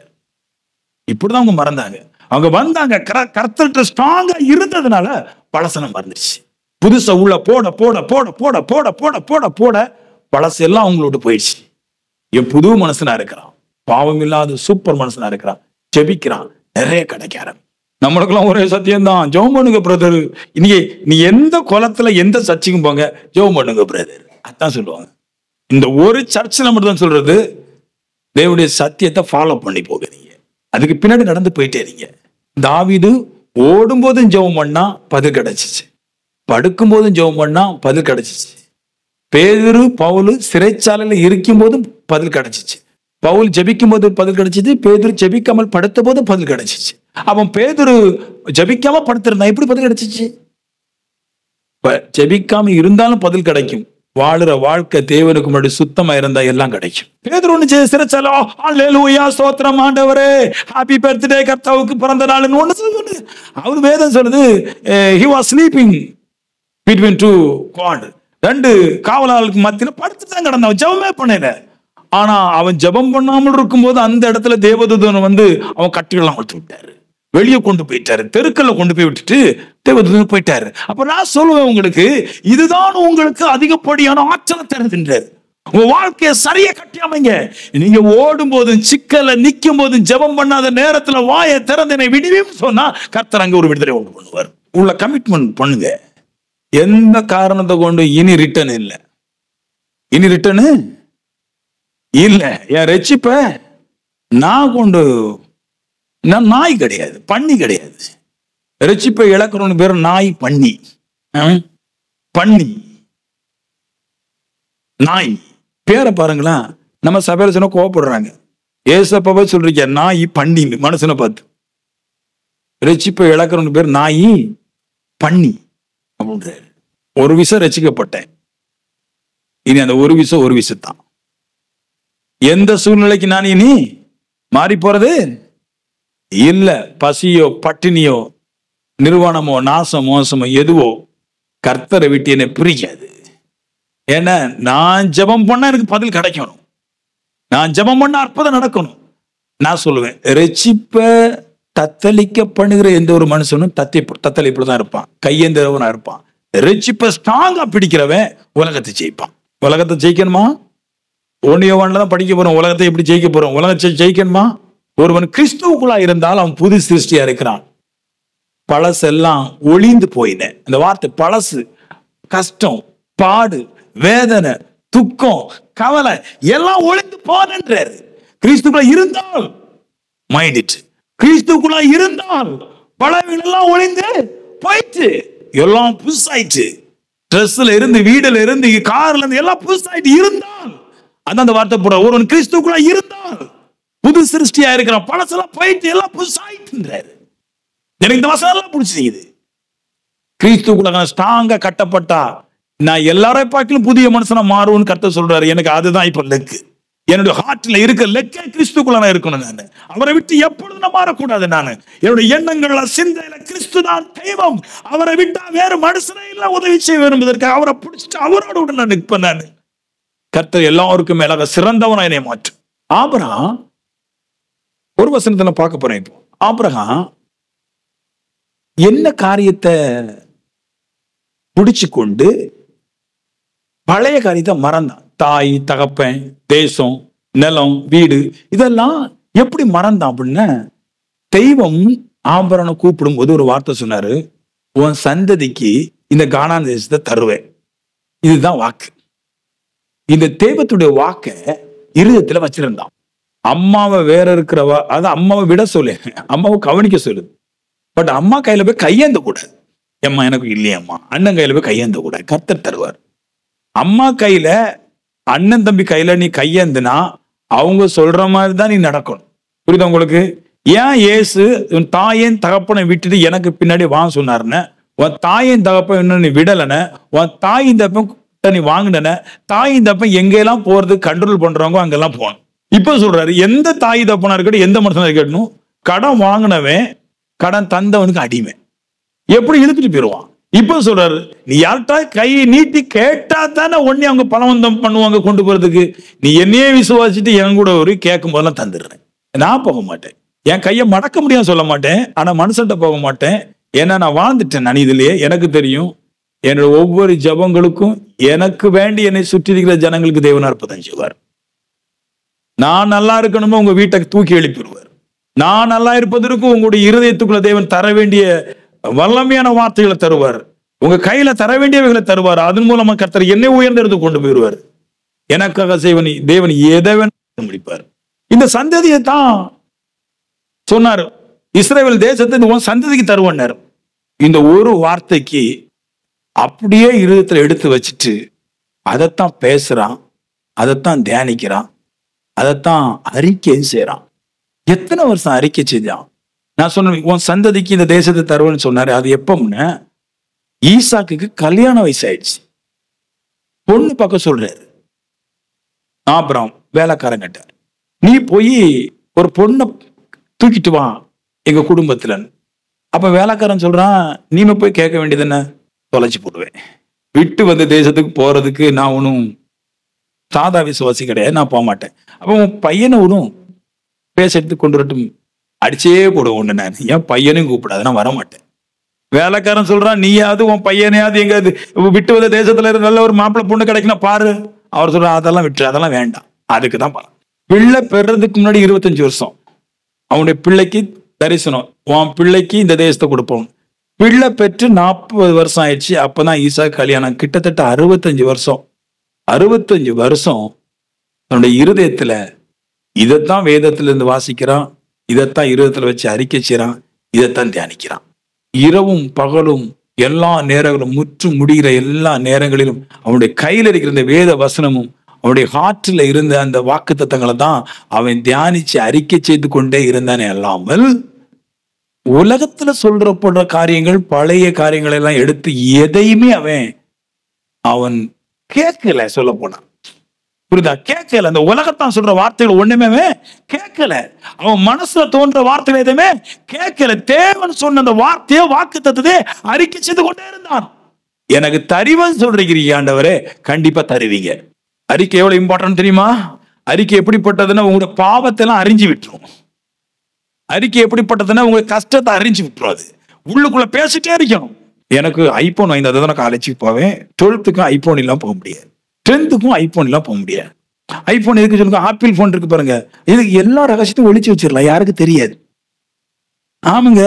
இப்படிதான் அவங்க மறந்தாங்க. அவங்க வந்தாங்க, கர்த்தர்கிட்ட ஸ்ட்ராங்கா இருந்ததுனால பழசனம் மறந்துடுச்சு. புதுசா உள்ள போட போட போட போட போட போட போட போட பழசு எல்லாம் அவங்களோட போயிடுச்சு. என் புது மனுஷனா இருக்கிறான், பாவம் இல்லாத சூப்பர் மனுஷனா இருக்கிறான், ஜெபிக்கிறான், நிறைய கிடைக்காரன். நம்மளுக்கெல்லாம் ஒரே சத்தியம் தான், ஜெபம் பண்ணுங்க பிரதர். இன்னைக்கு நீ எந்த குளத்துல எந்த சர்ச்சுக்கும் போங்க, ஜெபம் பண்ணுங்க பிரதர், அதான் சொல்லுவாங்க. இந்த ஒரு சர்ச்சில் மட்டும் தான் சொல்றது, தேவனுடைய சத்தியத்தை ஃபாலோ பண்ணி போக நீங்க, அதுக்கு பின்னாடி நடந்து போயிட்டே இருங்க. தாவீது ஓடும் போதும் ஜெபம் பண்ணா பதில் கிடைச்சிச்சு, படுக்கும் போதும் ஜெபம் பண்ணா பதில் கிடைச்சிச்சு. பேதுரு பவுல் சிறைச்சாலையில இருக்கும் போதும் பதில் கிடைச்சிச்சு. பவுல் ஜெபிக்கும் போது பதில் கிடைச்சிச்சு, பேதுரு ஜெபிக்காமல் படுத்த போது பதில் கிடைச்சிச்சு. அவன் பேதுரு ஜெபிக்காம படுத்திருந்தான், எப்படி பதில் கிடைச்சிச்சு? ஜெபிக்காம இருந்தாலும் பதில் கிடைக்கும். வாழுற வாழ்க்கை தேவனுக்கு முன்னாடி சுத்தமா இருந்தா எல்லாம் கிடைக்கும். பேதுரு ஒண்ணு சிறைச்சாலை, அல்லேலூயா ஸ்தோத்திரம் ஆண்டவரே, ஹாப்பி பர்த்டே, கர்த்தாவுக்கு பிறந்த நாள்னு ஒண்ணு சொல்லுது. அவர் வேதம் சொல்லுது, he was sleeping between 2 guard, 2 காவலாளுக்கு மத்தியில படுத்துதான் கிடந்தான், ஜெபமே பண்ணல. ஆனா அவன் ஜெபம் பண்ணாமல் இருக்கும்போது அந்த இடத்துல தேவதூதன் அவன் கட்டிலாம் கொடுத்து விட்டாரு, வெளியே கொண்டு போயிட்டாரு, தெருக்கல்ல கொண்டு போய் விட்டுட்டு தேவதூதன் போயிட்டாரு. அப்ப நான் சொல்லுவேன் உங்களுக்கு, இதுதான் உங்களுக்கு அதிகப்படியான ஆற்றலை தருகின்றார். உங்க வாழ்க்கையை சரியா கட்டியாமைங்க. நீங்க ஓடும் போதும் சிக்கல நிக்கும் போதும் ஜெபம் பண்ணாத நேரத்துல வாயை திறந்தனை விடுவேன்னு சொன்னா கர்த்தர் அங்க ஒரு விடுதலை உண்டு பண்ணுவார். உள்ள கமிட்மெண்ட் பண்ணுங்க. எந்த காரணத்தை கொண்டு இனி ரிட்டர்ன் இல்லை, இனி ரிட்டர்னு இல்ல. என் ரட்சிப்ப நான் கொண்டு, நான் நாய் கிடையாது, பண்ணி கிடையாது. ரட்சிப்பை இழக்கிறவனு பேர் நாய், பண்ணி, பண்ணி, நாய். பேரை பாருங்களேன். நம்ம சபையில சொன்னா கோவப்படுறாங்க. ஏசப்பாவை சொல்றீங்க நாய் பண்ணி மனுஷனை பார்த்து. ரட்சிப்பை இழக்கிறவனு பேர் நாயி பண்ணி அப்படின்ற. ஒரு விஷயம் ரசிக்கப்பட்டேன், இனி அந்த ஒரு விஷயத்தான். எந்த சூழ்நிலைக்கு நான் இனி மாறி போறது இல்ல. பசியோ பட்டினியோ நிர்வாணமோ நாசம் மோசமோ எதுவோ கர்த்தரை விட்டு என்னை பிரிக்காது. ஏன்னா நான் ஜெபம் பண்ண எனக்கு பதில் கிடைக்கணும். நான் ஜெபம் பண்ண அற்புதம் நடக்கணும். நான் சொல்லுவேன், ரட்சிப்ப தத்தளிக்க பண்ணுகிற எந்த ஒரு மனுஷனும் தத்தளிப்புலதான் இருப்பான், கையேந்திரவனா இருப்பான். ரட்சிப்ப ஸ்ட்ராங்கா பிடிக்கிறவன் உலகத்தை ஜெயிப்பான். உலகத்தை ஜெயிக்கணுமா? 1 யோவான்ல தான் படிக்க போறோம். உலகத்தை எப்படி ஜெயிக்க போறோம்? உலகத்தை ஜெயிக்கணுமா? ஒருவன் கிறிஸ்துவுக்குள்ளா இருந்தால் அவன் புது சிருஷ்டியா இருக்கிறான். பழசெல்லாம் ஒளிந்து போயின. இந்த வார்த்தை பழசு, கஷ்டம், பாடு, வேதனை, துக்கம், கவலை எல்லாம் ஒளிந்து போன்றாரு. கிறிஸ்துக்குள்ள இருந்தால் மைண்ட், கிறிஸ்துக்குள்ள இருந்தால் பழங்கள் எல்லாம் ஒளிந்து போயிட்டு எல்லாம் புதுசாயிட்டு. ட்ரெஸ்ல இருந்து, வீடுல இருந்து, கார்ல இருந்து எல்லாம் புதுசாயிட்டு இருந்தால் அந்த வார்த்தை போற. ஒருவன் கிறிஸ்துக்குள்ள இருந்தால் புது சிருஷ்டியா இருக்கிறான். பழசெல்லாம் போயிட்டு எல்லாம் புதுசாயிட்டுன்றாரு. எனக்கு இந்த வசனம் எல்லாம் பிடிச்சிருக்குது. கிறிஸ்துக்குள்ள ஸ்ட்ராங்கா கட்டப்பட்டா நான் எல்லாரையும் பார்க்கலும் புதிய மனுஷனா மாறுவோன்னு கர்த்தர் சொல்றாரு. எனக்கு அதுதான் இப்ப லெக்கு. என்னுடைய ஹார்ட்ல இருக்க லெக்கே கிறிஸ்துக்குள்ள நான் இருக்கணும். நான் அவரை விட்டு எப்பொழுதும் நான் மாறக்கூடாது. நான் என்னுடைய எண்ணங்கள்ல சிந்தையில கிறிஸ்து தான் தெய்வம். அவரை விட்டா வேற மனுஷனே இல்ல உதவி செய்ய விரும்புவதற்கு. அவரை பிடிச்சிட்டு அவரோட விட நான் நிற்பேன். நான் கர்த்தர் எல்லாருக்கும் மேலாக சிறந்தவனா என்னை மாற்று. ஆபிரகாம் ஒரு வசனத்தை நான் பார்க்க போறேன். இப்போ ஆபிரகாம் என்ன காரியத்தை பிடிச்சு கொண்டு பழைய காரியத்தை மறந்தான். தாய் தகப்பன், தேசம், நிலம், வீடு இதெல்லாம் எப்படி மறந்தான் அப்படின்னா, தெய்வம் ஆபிரகாமை கூப்பிடும் போது ஒரு வார்த்தை சொன்னாரு, உன் சந்ததிக்கு இந்த கானான் தேசத்தை தருவேன். இதுதான் வாக்கு. இந்த தெய்வத்துடைய வாக்க இருதயத்துல வச்சிருந்தான். அம்மாவை வேற இருக்கிறவா, அதாவது அம்மாவை விட சொல்லு, அம்மாவை கவனிக்க சொல்லுது. பட் அம்மா கையில போய் கையேந்த கூடாது. அம்மா எனக்கு இல்லையம்மா, அண்ணன் கையில போய் கையேந்த கூடாது. கர்த்தர் தருவார். அம்மா கையில, அண்ணன் தம்பி கையில நீ கையேந்துனா அவங்க சொல்ற மாதிரி தான் நீ நடக்கணும். புரியுதா உங்களுக்கு? ஏன் இயேசு உன் தாயின் தகப்பனை விட்டுட்டு எனக்கு பின்னாடி வாங்க சொன்னாருன்னு, உன் தாயின் தகப்பன் இன்னும் நீ விடலன்னு, உன் தாயின் தப்ப நீ வாங்கின, தாயின் தப்ப எங்கெல்லாம் போறதுக்கு கண்ட்ரோல் பண்றவங்க அங்கெல்லாம் போகணும். இப்ப சொல்றாரு, எந்த தாய் தப்பனா இருக்கட்டும், எந்த மனுஷனா இருக்கட்டும், கடன் வாங்கினவன் கடன் தந்தவனுக்கு அடிமை. எப்படி இழுத்துட்டு போயிடுவான். இப்ப சொல்றாரு, நீ யார்கிட்ட கையை நீட்டி கேட்டா தானே உடனே அவங்க பலவந்தம் பண்ணுவாங்க கொண்டு போறதுக்கு. நீ என்னையே விசுவாசிட்டு என் கூட ஒரு கேட்கும் போதெல்லாம் தந்துடுறேன். நான் போக மாட்டேன். என் கையை மடக்க முடியாது சொல்ல மாட்டேன். ஆனா மனுஷன்ட்ட போக மாட்டேன். ஏன்னா நான் வாழ்ந்துட்டேன். நான் இதுலயே எனக்கு தெரியும். என்னோட ஒவ்வொரு ஜபங்களுக்கும் எனக்கு வேண்டி என்னை சுற்றி இருக்கிற ஜனங்களுக்கு தேவன் அற்புதம் செய்வார். நான் நல்லா இருக்கணுமோ உங்க வீட்டை தூக்கி எழுப்பிடுவார். நான் நல்லா இருப்பதற்கும் உங்களுடைய இருதயத்துக்குள்ள தேவன் தர வேண்டிய வல்லமையான வார்த்தைகளை தருவார். உங்க கையில தர வேண்டியவைகளை தருவார். அதன் மூலமா கர்த்தர் என்னை உயர்ந்த இடத்துக்கு கொண்டு போயிடுவார். எனக்காக செய்வன் தேவன் எதை வேணும் முடிப்பார். இந்த சந்ததியை தான் சொன்னார், இஸ்ரவேல் தேசத்தை உன் சந்ததிக்கு தருவன்னார். இந்த ஒரு வார்த்தைக்கு அப்படியே இருதயத்துல எடுத்து வச்சுட்டு அதைத்தான் பேசுறான், அதைத்தான் தியானிக்கிறான், அதைத்தான் அறிக்கை செய்யறான். எத்தனை வருஷம் அறிக்கை செஞ்சான். நான் சொன்னேன், உன் சந்ததிக்கு இந்த தேசத்தை தருவேன்னு சொன்னாரு. அது எப்போம்னா, ஈசாக்குக்கு கல்யாண வயசு ஆயிடுச்சு. பொண்ணு பார்க்க சொல்றாரு. அப்புறம் வேலைக்காரங்கிட்ட, நீ போய் ஒரு பொண்ணை தூக்கிட்டு வா எங்க குடும்பத்துல. அப்ப வேலைக்காரன் சொல்றான், நீங்க போய் கேட்க வேண்டியது என்ன, தொலைச்சு போடுவேன். விட்டு வந்த தேசத்துக்கு போறதுக்கு நான் ஒன்றும் சாதா விசுவாசி கிடையாது, நான் போக மாட்டேன். அப்ப உன் பையனை ஒன்றும் பேச எடுத்து கொண்டு வரட்டும், அடிச்சே போடுவோம் ஒண்ணு. நான் என் பையனையும் கூப்பிடாது, நான் வரமாட்டேன். வேலைக்காரன் சொல்றான், நீயாவது உன் பையனையாவது எங்காவது விட்டு வந்த தேசத்துல இருந்து நல்ல ஒரு மாப்பிள்ளை பொண்ணு கிடைக்கணும் பாரு. அவர் சொல்றான், அதெல்லாம் விட்டு, அதெல்லாம் வேண்டாம். அதுக்குதான் பாரு. பிள்ளை பெறதுக்கு முன்னாடி 25 வருஷம் அவனுடைய பிள்ளைக்கு தரிசனம், உன் பிள்ளைக்கு இந்த தேசத்தை கொடுப்போம். பிள்ளை பெற்று 40 வருஷம் ஆயிடுச்சு. அப்பதான் ஈசா கல்யாணம். கிட்டத்தட்ட 65 வருஷம். 65 வருஷம் தன்னுடைய இருதயத்துல இதைத்தான் வேதத்துல இருந்து வாசிக்கிறான், இதைத்தான் இருதயத்துல வச்சு அறிக்கை செய்யறான், இதைத்தான் தியானிக்கிறான். இரவும் பகலும் எல்லா நேரங்களும், முற்று முடிகிற எல்லா நேரங்களிலும் அவனுடைய கையில் இருக்கிற இந்த வேத வசனமும் அவனுடைய ஹார்ட்ல இருந்த அந்த வாக்கு தத்தங்களை தான் அவன் தியானிச்சு அறிக்கை செய்து கொண்டே இருந்தானே அல்லாமல் உலகத்துல சொல்றப்படுற காரியங்கள், பழைய காரியங்களை எல்லாம் எடுத்து எதையுமே அவன் கேட்கல. சொல்ல போனான், புரியுதா? கேட்கல. அந்த உலகத்தான் சொல்ற வார்த்தைகள் ஒண்ணுமே கேட்கல. அவன் மனசுல தோன்ற வார்த்தைகள் எதுவுமே கேட்கல. தேவன் சொன்ன அந்த வார்த்தையோ வாக்கு தத்தத்தை அறிக்கை செய்து கொண்டே இருந்தான். எனக்கு தருவன்னு சொல்றீங்க ஆண்டவரே, கண்டிப்பா தருவீங்க. அறிக்கை எவ்வளவு இம்பார்ட்டன்ட் தெரியுமா? அறிக்கை எப்படிப்பட்டதுன்னா உங்களுடைய பாவத்தை எல்லாம் அறிஞ்சு விட்டுரும். அறிக்கை எப்படிப்பட்டதுன்னா உங்க கஷ்டத்தை அறிஞ்சு விட்டுரும். அது உள்ளுக்குள்ள பேசிட்டே இருக்கணும். எனக்கு ஐபோன் வாங்கி நான் காலேஜுக்கு போவேன். 12க்கும் ஐபோன் எல்லாம் போக முடியாது, 10க்கும் ஐபோன் எல்லாம் போக முடியாது. ஐபோன் எதுக்கு சொல்லுங்க? ஆப்பிள் போன் இருக்கு பாருங்க, இதுக்கு எல்லா ரகசியத்தையும் ஒளிச்சு வச்சிடலாம், யாருக்கு தெரியாது. ஆமாங்க,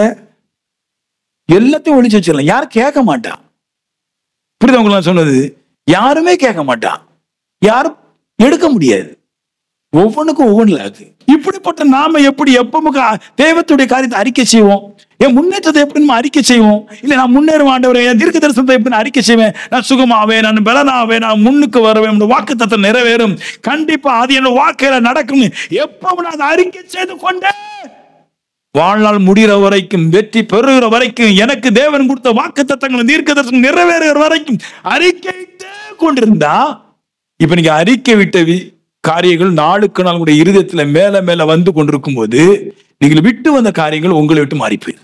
எல்லாத்தையும் ஒளிச்சு வச்சிடலாம், யாரும் கேட்க மாட்டான். புரியுதா உங்களுக்கு நான் சொன்னது? யாருமே கேட்க மாட்டான், யாரும் எடுக்க முடியாது. ஒவ்வொன்றுக்கும் ஒவ்வொன்றுல இருக்கு. இப்படிப்பட்ட நாம எப்படி எப்பவும் தெய்வத்துடைய காரியத்தை அறிக்கை செய்வோம்? என் முன்னேற்றத்தை எப்படி நம்ம அறிக்கை செய்வோம்? இல்ல நான் முன்னேறும் ஆண்டவரே, என் தீர்க்க தரிசனத்தை எப்படி நான் அறிக்கை செய்வேன்? நான் சுகமாவேன், நான் பலனாவேன், நான் முன்னுக்கு வருவேன், வாக்கு தத்தம் நிறைவேறும், கண்டிப்பா அது என்னோட வாழ்க்கையில நடக்கும். எப்பவும் நான் அறிக்கை செய்து கொண்டே வாழ்நாள் முடிகிற வரைக்கும், வெற்றி பெறுகிற வரைக்கும், எனக்கு தேவன் கொடுத்த வாக்கு தத்தங்கள் தீர்க்க தரிசனம் நிறைவேறுகிற வரைக்கும் அறிக்கையிட்டே கொண்டிருந்தா, இப்ப நீங்க அறிக்கை விட்ட காரியங்கள் நாளுக்கு நாள் உங்களுடைய இருதயத்துல மேல மேல வந்து கொண்டிருக்கும் போது நீங்கள் விட்டு வந்த காரியங்கள் உங்களை விட்டு மாறி போயிரு.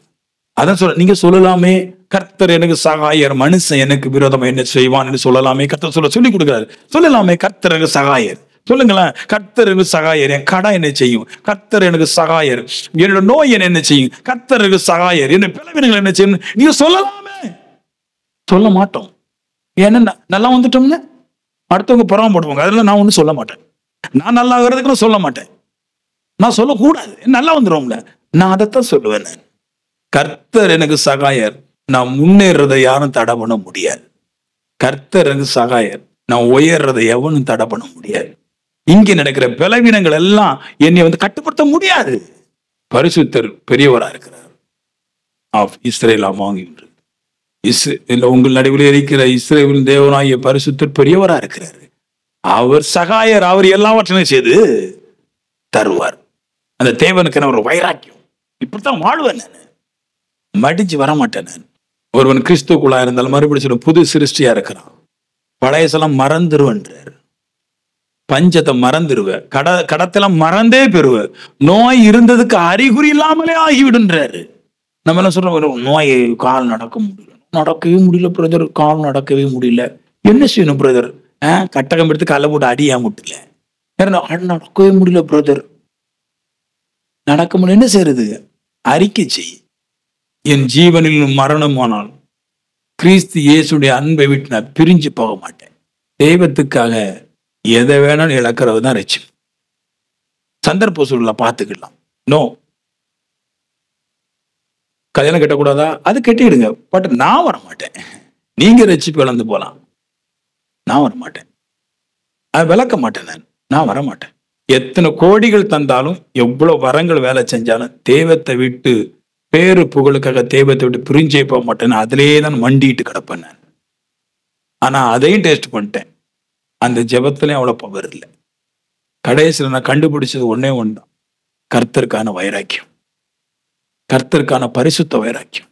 அதான் சொல்ல, நீங்க சொல்லலாமே, கர்த்தர் எனக்கு சகாயர், மனுஷன் எனக்கு விரோதமா என்ன செய்வான் என்று சொல்லலாமே. கர்த்தர் சொல்லி கொடுக்கிறாரு. சொல்லலாமே, கர்த்தர் எனக்கு சகாயர். சொல்லுங்களேன், கர்த்தர் எனக்கு சகாயர். என் கடை என்ன செய்யும்? கர்த்தர் எனக்கு சகாயர். என்னோட நோய் என்ன செய்யும்? கர்த்தர் எனக்கு சகாயர். என்ன பிளவினங்கள் என்ன செய்யும்? நீங்க சொல்லலாமே. சொல்ல மாட்டோம். ஏன்னா நல்லா வந்துட்டோம்னு அடுத்தவங்க புறம்படுவாங்க. அதெல்லாம் நான் ஒன்றும் சொல்ல மாட்டேன். நான் நல்லா ஆகிறதுக்கு நான் சொல்ல மாட்டேன். நான் சொல்லக்கூடாது, நல்லா வந்துடும்ல, நான் அதைத்தான் சொல்லுவேன். கர்த்தர் எனக்கு சகாயர், நான் முன்னேறதை யாரும் தடை பண்ண முடியாது. கர்த்தர் எனக்கு சகாயர், நான் உயர்றதை எவனும் தடை பண்ண முடியாது. இங்கே நடக்கிற பலவீனங்கள் எல்லாம் என்னை கட்டுப்படுத்த முடியாது. பரிசுத்தர் பெரியவரா இருக்கிறார். இஸ்ரேல் உங்கள் நடுவில் இருக்கிற இஸ்ரேலின் தேவனாகிய பரிசுத்தர் பெரியவரா இருக்கிறார். அவர் சகாயர், அவர் எல்லாவற்றையும் செய்து தருவார். அந்த தேவனுக்கு ஒரு வைராக்கியம். இப்படித்தான் வாழ்வேன், நான் மடிச்சு வரமாட்டேன். நான் ஒருவன் கிறிஸ்துக்குள்ளா இருந்தாலும் மறுபடியும் சொல்ல புது சிருஷ்டியா இருக்கிறான். பழையசெல்லாம் மறந்துருவன்றார். பஞ்சத்தை மறந்துருவ, கடத்தெல்லாம் மறந்தே பெறுவ, நோய் இருந்ததுக்கு அறிகுறி இல்லாமலே ஆகிவிடுன்றாரு. நம்ம என்ன சொல்றோம்? நோய், கால் நடக்கவே முடியல பிரதர், கால் நடக்கவே முடியல, என்ன செய்யணும் பிரதர்? கட்டகம் எடுத்து காலை போட்டு அடியா முட்டல, நடக்கவே முடியல பிரதர், நடக்க முடியல, என்ன செய்யறது? அறிக்கை செய். என் ஜீவனில் மரணமானால் கிறிஸ்து இயேசுடைய அன்பை விட்டு நான் பிரிஞ்சு போக மாட்டேன். தெய்வத்துக்காக எதை வேணாலும் இழக்கிறது தான் ரட்சி. சந்தர்ப்ப சூழல பார்த்துக்கலாம். நோ, கல்யாணம் கட்டக்கூடாதா? அது கட்டிடுங்க, பட் நான் வர மாட்டேன். நீங்க ரட்சிப்பு இழந்து போலாம், நான் வர மாட்டேன். அது விளக்க மாட்டேன். நான் வர மாட்டேன். எத்தனை கோடிகள் தந்தாலும், எவ்வளவு வரங்கள் வேலை செஞ்சாலும், தெய்வத்தை விட்டு பேரு புகழுக்காக தெய்வத்தை விட்டு பிரிஞ்சே போக மாட்டேன். அதிலேயே தான் மண்டிட்டு கிடப்பேன் நான். ஆனா அதையும் டேஸ்ட் பண்ணிட்டேன். அந்த ஜெபத்திலையும் அவ்வளவு பவர் இல்லை. கடைசியில் நான் கண்டுபிடிச்சது ஒன்னே ஒன்றுதான், கர்த்தருக்கான வைராக்கியம், கர்த்தருக்கான பரிசுத்த வைராக்கியம்.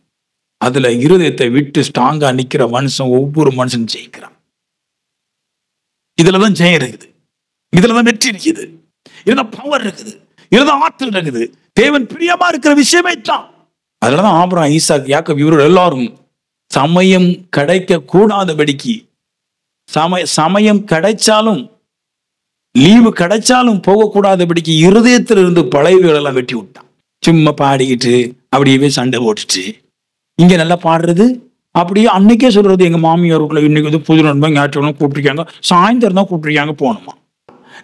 அதுல இருதயத்தை விட்டு ஸ்ட்ராங்கா நிக்கிற மனுஷன், ஒவ்வொரு மனுஷன் ஜெயிக்கிறான். இதுலதான் ஜெயம் இருக்குது, இதுலதான் வெற்றி இருக்குது, இதுதான் பவர் இருக்குது, இதுதான் ஆற்றல் இருக்குது. தேவன் பிரியமா இருக்கிற விஷயமே தான். அதுலதான் ஆபிரகாம், ஈசாக், யாக்கோபு இவர்கள் எல்லாரும் சமயம் கிடைக்க கூடாதபடிக்கு, சமயம் கிடைச்சாலும் லீவு கிடைச்சாலும் போகக்கூடாதபடிக்கு இருதயத்தில் இருந்து பழையவைகள் எல்லாம் வெட்டி விட்டான். சும்மா பாடிக்கிட்டு அப்படியே சண்டை போட்டுட்டு, இங்க நல்லா பாடுறது அப்படியே அன்னைக்கே சொல்றது, எங்க மாமியாருக்குள்ள இன்னைக்கு புது நண்பன் ஞாயிற்றுக்கிழமை கூப்பிட்டுருக்காங்க, சாயந்தரம் தான் கூப்பிட்டுருக்காங்க, போகணுமா?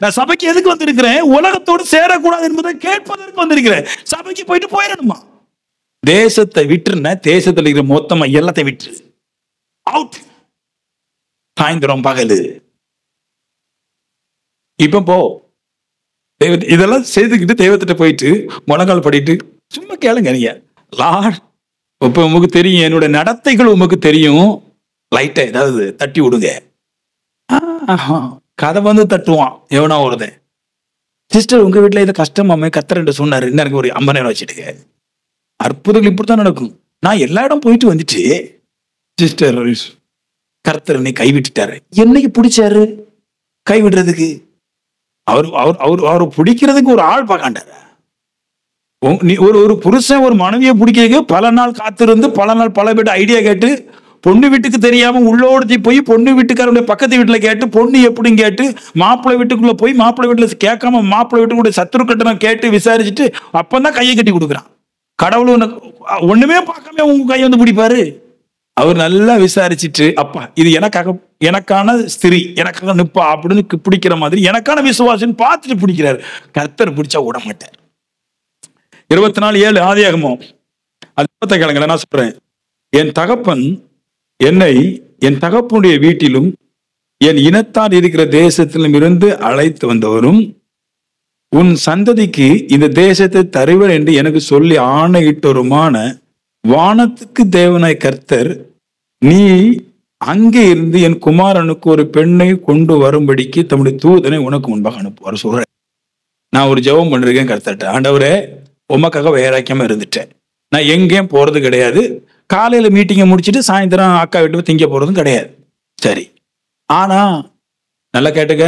நான் சபைக்கு எதுக்கு வந்திருக்கிறேன்? உலகத்தோடு சேரக்கூடாது என்பதை கேட்பதற்கு வந்திருக்கிறேன். சபைக்கு போயிட்டு போயிடணுமா? தேசத்தை விட்டுருன, தேசத்துல இருக்கிற மொத்தமா எல்லாத்தையும் விட்டுரு, அவுட். சாயந்தரம் பகலு இப்ப போ. இதெல்லாம் செய்துக்கிட்டு தெய்வத்திட்ட போயிட்டு முழங்கால் படிட்டு சும்மா கேளுங்க. நீங்க லார்ட், இப்ப உமக்கு தெரியும், என்னோட நடத்தைகள் உமக்கு தெரியும், லைட்டா ஏதாவது தட்டி விடுங்க. கதை வந்து தட்டுவான் எவனா ஒருதன். சிஸ்டர் உங்க வீட்டுல இது கஷ்டமாமே கர்த்தர் சொன்னாரு, இன்னும் எனக்கு ஒரு 50,000 வச்சுட்டு. அற்புதங்கள் இப்படித்தான் நடக்கும். நான் எல்லா இடம் போயிட்டு வந்துட்டு சிஸ்டர் கர்த்தர் என்னை கைவிட்டுட்டாரு. என்னைக்கு பிடிச்சாரு கைவிடுறதுக்கு? அவர் பிடிக்கிறதுக்கு ஒரு ஆள் பார்க்காண்டாரு. நீ ஒரு புருஷன் ஒரு மனைவியை பிடிக்கிறதுக்கு பல நாள் காத்திருந்து பல நாள் பல பேர் ஐடியா கேட்டு, பொண்ணு வீட்டுக்கு தெரியாம உள்ளோடத்தி போய் பொண்ணு வீட்டுக்காரருடைய பக்கத்து வீட்டுல கேட்டு, பொண்ணு எப்படின்னு கேட்டு, மாப்பிள்ளை வீட்டுக்குள்ள போய் மாப்பிள்ளை வீட்டுல கேட்காம மாப்பிள்ளை வீட்டுக்குள்ள சத்துரு கட்டணம் கேட்டு விசாரிச்சுட்டு அப்பதான் கையை கட்டி கொடுக்குறான். கடவுள் ஒண்ணுமே பார்க்காம உங்க கையை வந்து பிடிப்பாரு. அவர் நல்லா விசாரிச்சுட்டு, அப்பா இது எனக்கான ஸ்திரீ எனக்காக நிப்பா அப்படின்னு பிடிக்கிற மாதிரி எனக்கான விசுவாசம் பார்த்துட்டு பிடிக்கிறாரு. கர்த்தர் பிடிச்சா விட மாட்டார். 24:7 ஆதியாகமம். அது கேளுங்க, நான் சொல்றேன். என் தகப்பன் என்னை என் தகப்பனுடைய வீட்டிலும் என் இனத்தார் இருக்கிற தேசத்திலும் இருந்து அழைத்து வந்தவரும் உன் சந்ததிக்கு இந்த தேசத்தை தருவர் என்று எனக்கு சொல்லி ஆணையிட்டவருமான வானத்துக்கு தேவனாய் கர்த்தர், நீ அங்கே இருந்து என் குமாரனுக்கு ஒரு பெண்ணை கொண்டு வரும்படிக்கு தம்முடைய தூதனை உனக்கு முன்பாக அனுப்புவார். சொல்றேன், நான் ஒரு ஜெபம் பண்ணிருக்கேன் கர்த்தர்ட்ட. ஆண்டவரே, உமக்காக வைராக்கியமா இருந்துட்டேன். நான் எங்கேயும் போறது கிடையாது. காலையில மீட்டிங்கை முடிச்சுட்டு சாயந்தரம் அக்கா வீட்டு திங்க போறதும் கிடையாது. சரி, ஆனா நல்லா கேட்டுக்க,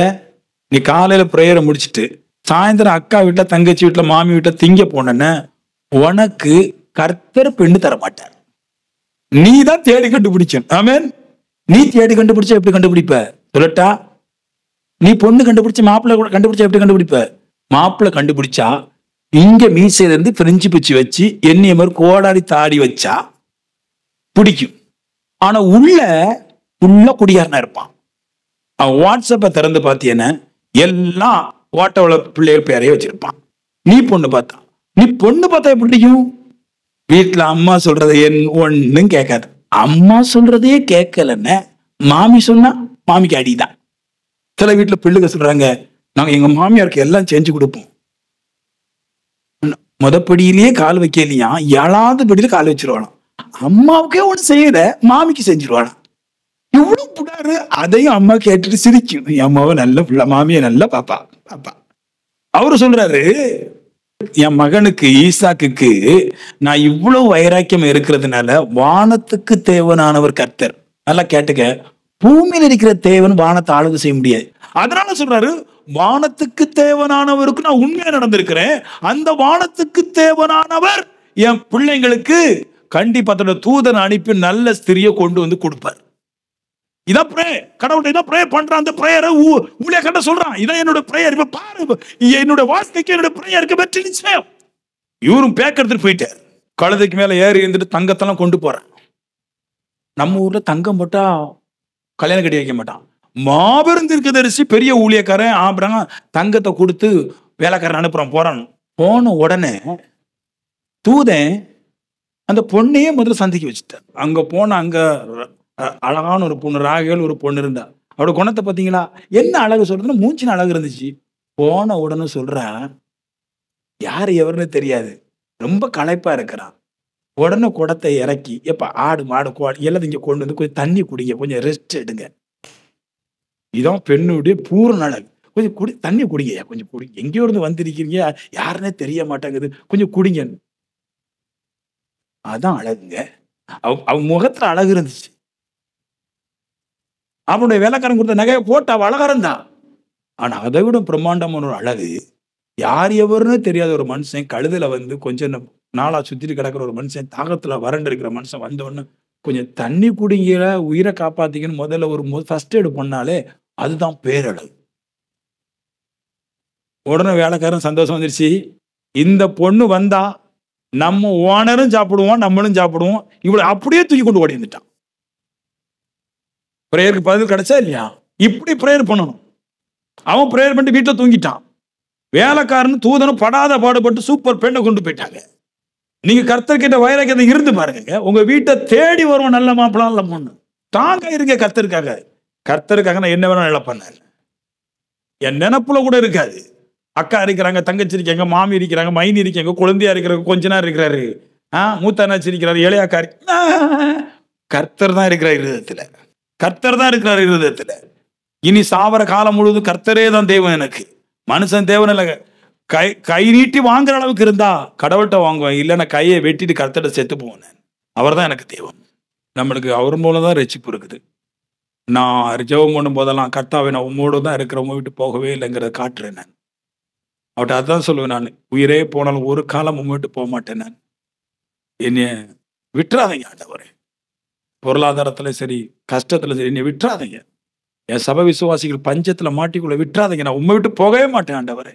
நீ காலையில பிரேயரை முடிச்சுட்டு சாயந்தரம் அக்கா வீட்டுல தங்கச்சி வீட்டுல மாமி வீட்டுல திங்க போனேன்னு உனக்கு கர்த்தர் பெண்ணு தர மாட்டார். நீ தான் தேடி கண்டுபிடிச்ச. ஆமென். நீ தேடி கண்டுபிடிச்ச எப்படி கண்டுபிடிப்ப சொல்லட்டா? நீ பொண்ணு கண்டுபிடிச்ச மாப்பிள்ளை கூட கண்டுபிடிச்சா எப்படி கண்டுபிடிப்ப? மாப்பிள்ளை கண்டுபிடிச்சா இங்க மீசையில இருந்து பிரிஞ்சு பிச்சு வச்சு எண்ணிய மாதிரி கோடாரி தாடி வச்சா பிடிக்கும். ஆனா உள்ள குடியாரனா இருப்பான். அவன் வாட்ஸ்அப்பை திறந்து பார்த்தீங்கன்னா எல்லாம் ஓட்டவள பிள்ளைகள் பேரையே வச்சிருப்பான். நீ பொண்ணு பார்த்தா எப்படி பிடிக்கும்? வீட்டுல அம்மா சொல்றதை ஒண்ணும் கேட்காது. அம்மா சொல்றதே கேட்கலன்னு மாமி சொன்னா மாமிக்கு அடிதான். சில வீட்டுல பிள்ளைங்க சொல்றாங்க, நாங்க எங்க மாமியாருக்கு எல்லாம் செஞ்சு கொடுப்போம். முதப்படியிலேயே கால் வைக்கலையா 7வது படியில கால் வச்சிருவாளாம். அம்மாவுக்கே ஒண்ணு செய்யற மாமிக்கு செஞ்சிருவாளாம். இவ்வளவு புடாரு. அதையும் அம்மா கேட்டுட்டு சிரிக்கும். என் அம்மாவை நல்ல பிள்ளை, மாமியை நல்ல பாப்பா. அவரு சொல்றாரு, என் மகனுக்கு ஈசாக்குக்கு நான் இவ்வளவு வைராக்கியம் இருக்கிறதுனால வானத்துக்கு தேவனானவர் கர்த்தர். நல்லா கேட்டுக்க, பூமியில் இருக்கிற தேவன் வானத்தை ஆளுகை செய்ய முடியாது. அதனால சொல்றாரு, வானத்துக்கு தேவனானவருக்கு நான் உண்மையா நடந்திருக்கிறேன். அந்த வானத்துக்கு தேவனானவர் என் பிள்ளைங்களுக்கு கண்டிப்பா தன்னோட தூதனை அனுப்பி நல்ல ஸ்திரியை கொண்டு வந்து கொடுப்பார். இதான் பிரேயர். கடவுள்கிட்ட இதான் பிரேயர் பண்றான். அந்த பிரேயரை ஊழியக்காரட்ட சொல்றான், இதான் என்னோட பிரேயர். இப்ப பாரு, என்னோட வாழ்க்கைக்கு என்னோட பிரேயருக்கு வெற்றி நிச்சயம். இவரும் பேக்கெடுத்துட்டு போயிட்டார். கழுதைக்கு மேல ஏறி இருந்துட்டு தங்கத்தெல்லாம் கொண்டு போறேன். நம்ம ஊர்ல தங்கம் போட்டா கல்யாணம் கட்டி வைக்க மாட்டான். மாபெரும் தீர்க்கதரிசி பெரிய ஊழியக்காரன் ஆபிரகாம் தங்கத்தை கொடுத்து வேலைக்காரன் அனுப்புறான். போன உடனே தூதன் அந்த பொண்ணையே முதல்ல சந்திக்க வச்சுட்டான். அங்க போன அங்க அழகான ஒரு பொண்ணு, ராகேல் ஒரு பொண்ணு இருந்தா. அவரோட குணத்தை பார்த்தீங்களா? என்ன அழகு சொல்றதுன்னா மூஞ்சின அழகு இருந்துச்சு. போன உடனே சொல்றா, யாரு எவருன்னு தெரியாது, ரொம்ப களைப்பா இருக்கிறான். உடனே குடத்தை இறக்கி, எப்ப ஆடு மாடு கோடு எல்லாத்தையும் இங்க கொண்டு வந்து கொஞ்சம் தண்ணி குடிங்க, கொஞ்சம் ரெஸ்ட் எடுங்க. இதான் பெண்ணுடைய பூர்ண அழகு. கொஞ்சம் தண்ணி குடிங்க, கொஞ்சம் குடிங்க. எங்கேயோ இருந்து வந்திருக்கீங்க, யாருன்னே தெரிய மாட்டேங்குது, கொஞ்சம் குடிங்க. அதான் அழகுங்க. அவ முகத்துல அழகு இருந்துச்சு. அவனுடைய வேலைக்காரன் கொடுத்த நகையை போட்டு அவ அழகா இருந்தா. ஆனா அதை விட பிரம்மாண்டமான ஒரு அழகு, யார் எவருன்னு தெரியாத ஒரு மனுஷன் கழுதுல வந்து கொஞ்சம் நாளா சுத்திட்டு கிடக்கிற ஒரு மனுஷன், தாகத்துல வறண்டு இருக்கிற மனுஷன் வந்தவொன்னு கொஞ்சம் தண்ணி குடிங்கிற உயிரை காப்பாத்திக்கன்னு முதல்ல ஒரு ஃபர்ஸ்ட் எய்டு பண்ணாலே அதுதான் பேரழகு. உடனே வேலைக்காரன் சந்தோஷம் வந்துருச்சு. இந்த பொண்ணு வந்தா நம்ம ஓனரும் சாப்பிடுவோம், நம்மளும் சாப்பிடுவோம். இவ்வளவு அப்படியே தூக்கி கொண்டு ஓடி வந்துட்டான். பிரேயருக்கு பதில் கிடைச்சா இல்லையா? இப்படி பிரேயர் பண்ணணும். அவன் பிரேயர் பண்ணிட்டு வீட்டுல தூங்கிட்டான். வேலைக்காரன் தூதனும் படாத பாடுபட்டு சூப்பர் பெண்ணை கொண்டு போயிட்டாங்க. நீங்க கர்த்தர்கிட்ட வைராக்கியத்தை இருந்து பாருங்க, உங்க வீட்டை தேடி வருவோம் நல்ல மாப்பிள்ளை நல்ல பொண்ணு. தாங்க இருங்க கர்த்தருக்காக. கர்த்தருக்காக நான் என்ன வேணாலும் நல்லா பண்ணேன். என் நினப்புல கூட இருக்காது. அக்கா இருக்கிறாங்க, தங்கச்சி இருக்காங்க, மாமி இருக்கிறாங்க, மைனி இருக்காங்க, குழந்தையா இருக்கிறாங்க, கொஞ்ச நேரம் இருக்கிறாரு, மூத்த அண்ணாச்சி இருக்கிறாரு, இளையாக்கா. கர்த்தர் தான் இருக்கிறார் இருதயத்துல. கர்த்தர் தான் இருக்கிறார் இருதயத்துல. இனி சாவர காலம் முழுவதும் கர்த்தரே தான் தேவன் எனக்கு. மனுஷன் தேவன் இல்லை. கை நீட்டி வாங்குற அளவுக்கு இருந்தா கடவுள்கிட்ட வாங்குவேன். இல்லைன்னா கையை வெட்டிட்டு கர்த்தர்கிட்ட செத்து போவேன். அவர் தான் எனக்கு தேவன். நம்மளுக்கு அவர் மூலம் தான் ரட்சிப்பு இருக்குது. நான் ஜெபம் பண்ணும் போதெல்லாம் கர்த்தாவே நான் உம்மோடு தான் இருக்கிற, உங்க விட்டு போகவே இல்லைங்கிறத காட்டுறேன். நான் அவர்கிட்ட அதான் சொல்லுவேன். நான் உயிரே போனாலும் ஒரு காலம் உங்க விட்டு போக மாட்டேன். நான் என்னைய விட்டுறாதீங்க ஆண்டவரே. பொருளாதாரத்துல சரி, கஷ்டத்துல சரி, என்னை விட்டுறாதீங்க. என் சபை விசுவாசிகள் பஞ்சத்துல மாட்டிக்குள்ள விட்டுறாதீங்க. நான் உண்மை விட்டு போகவே மாட்டேன் ஆண்டவரே.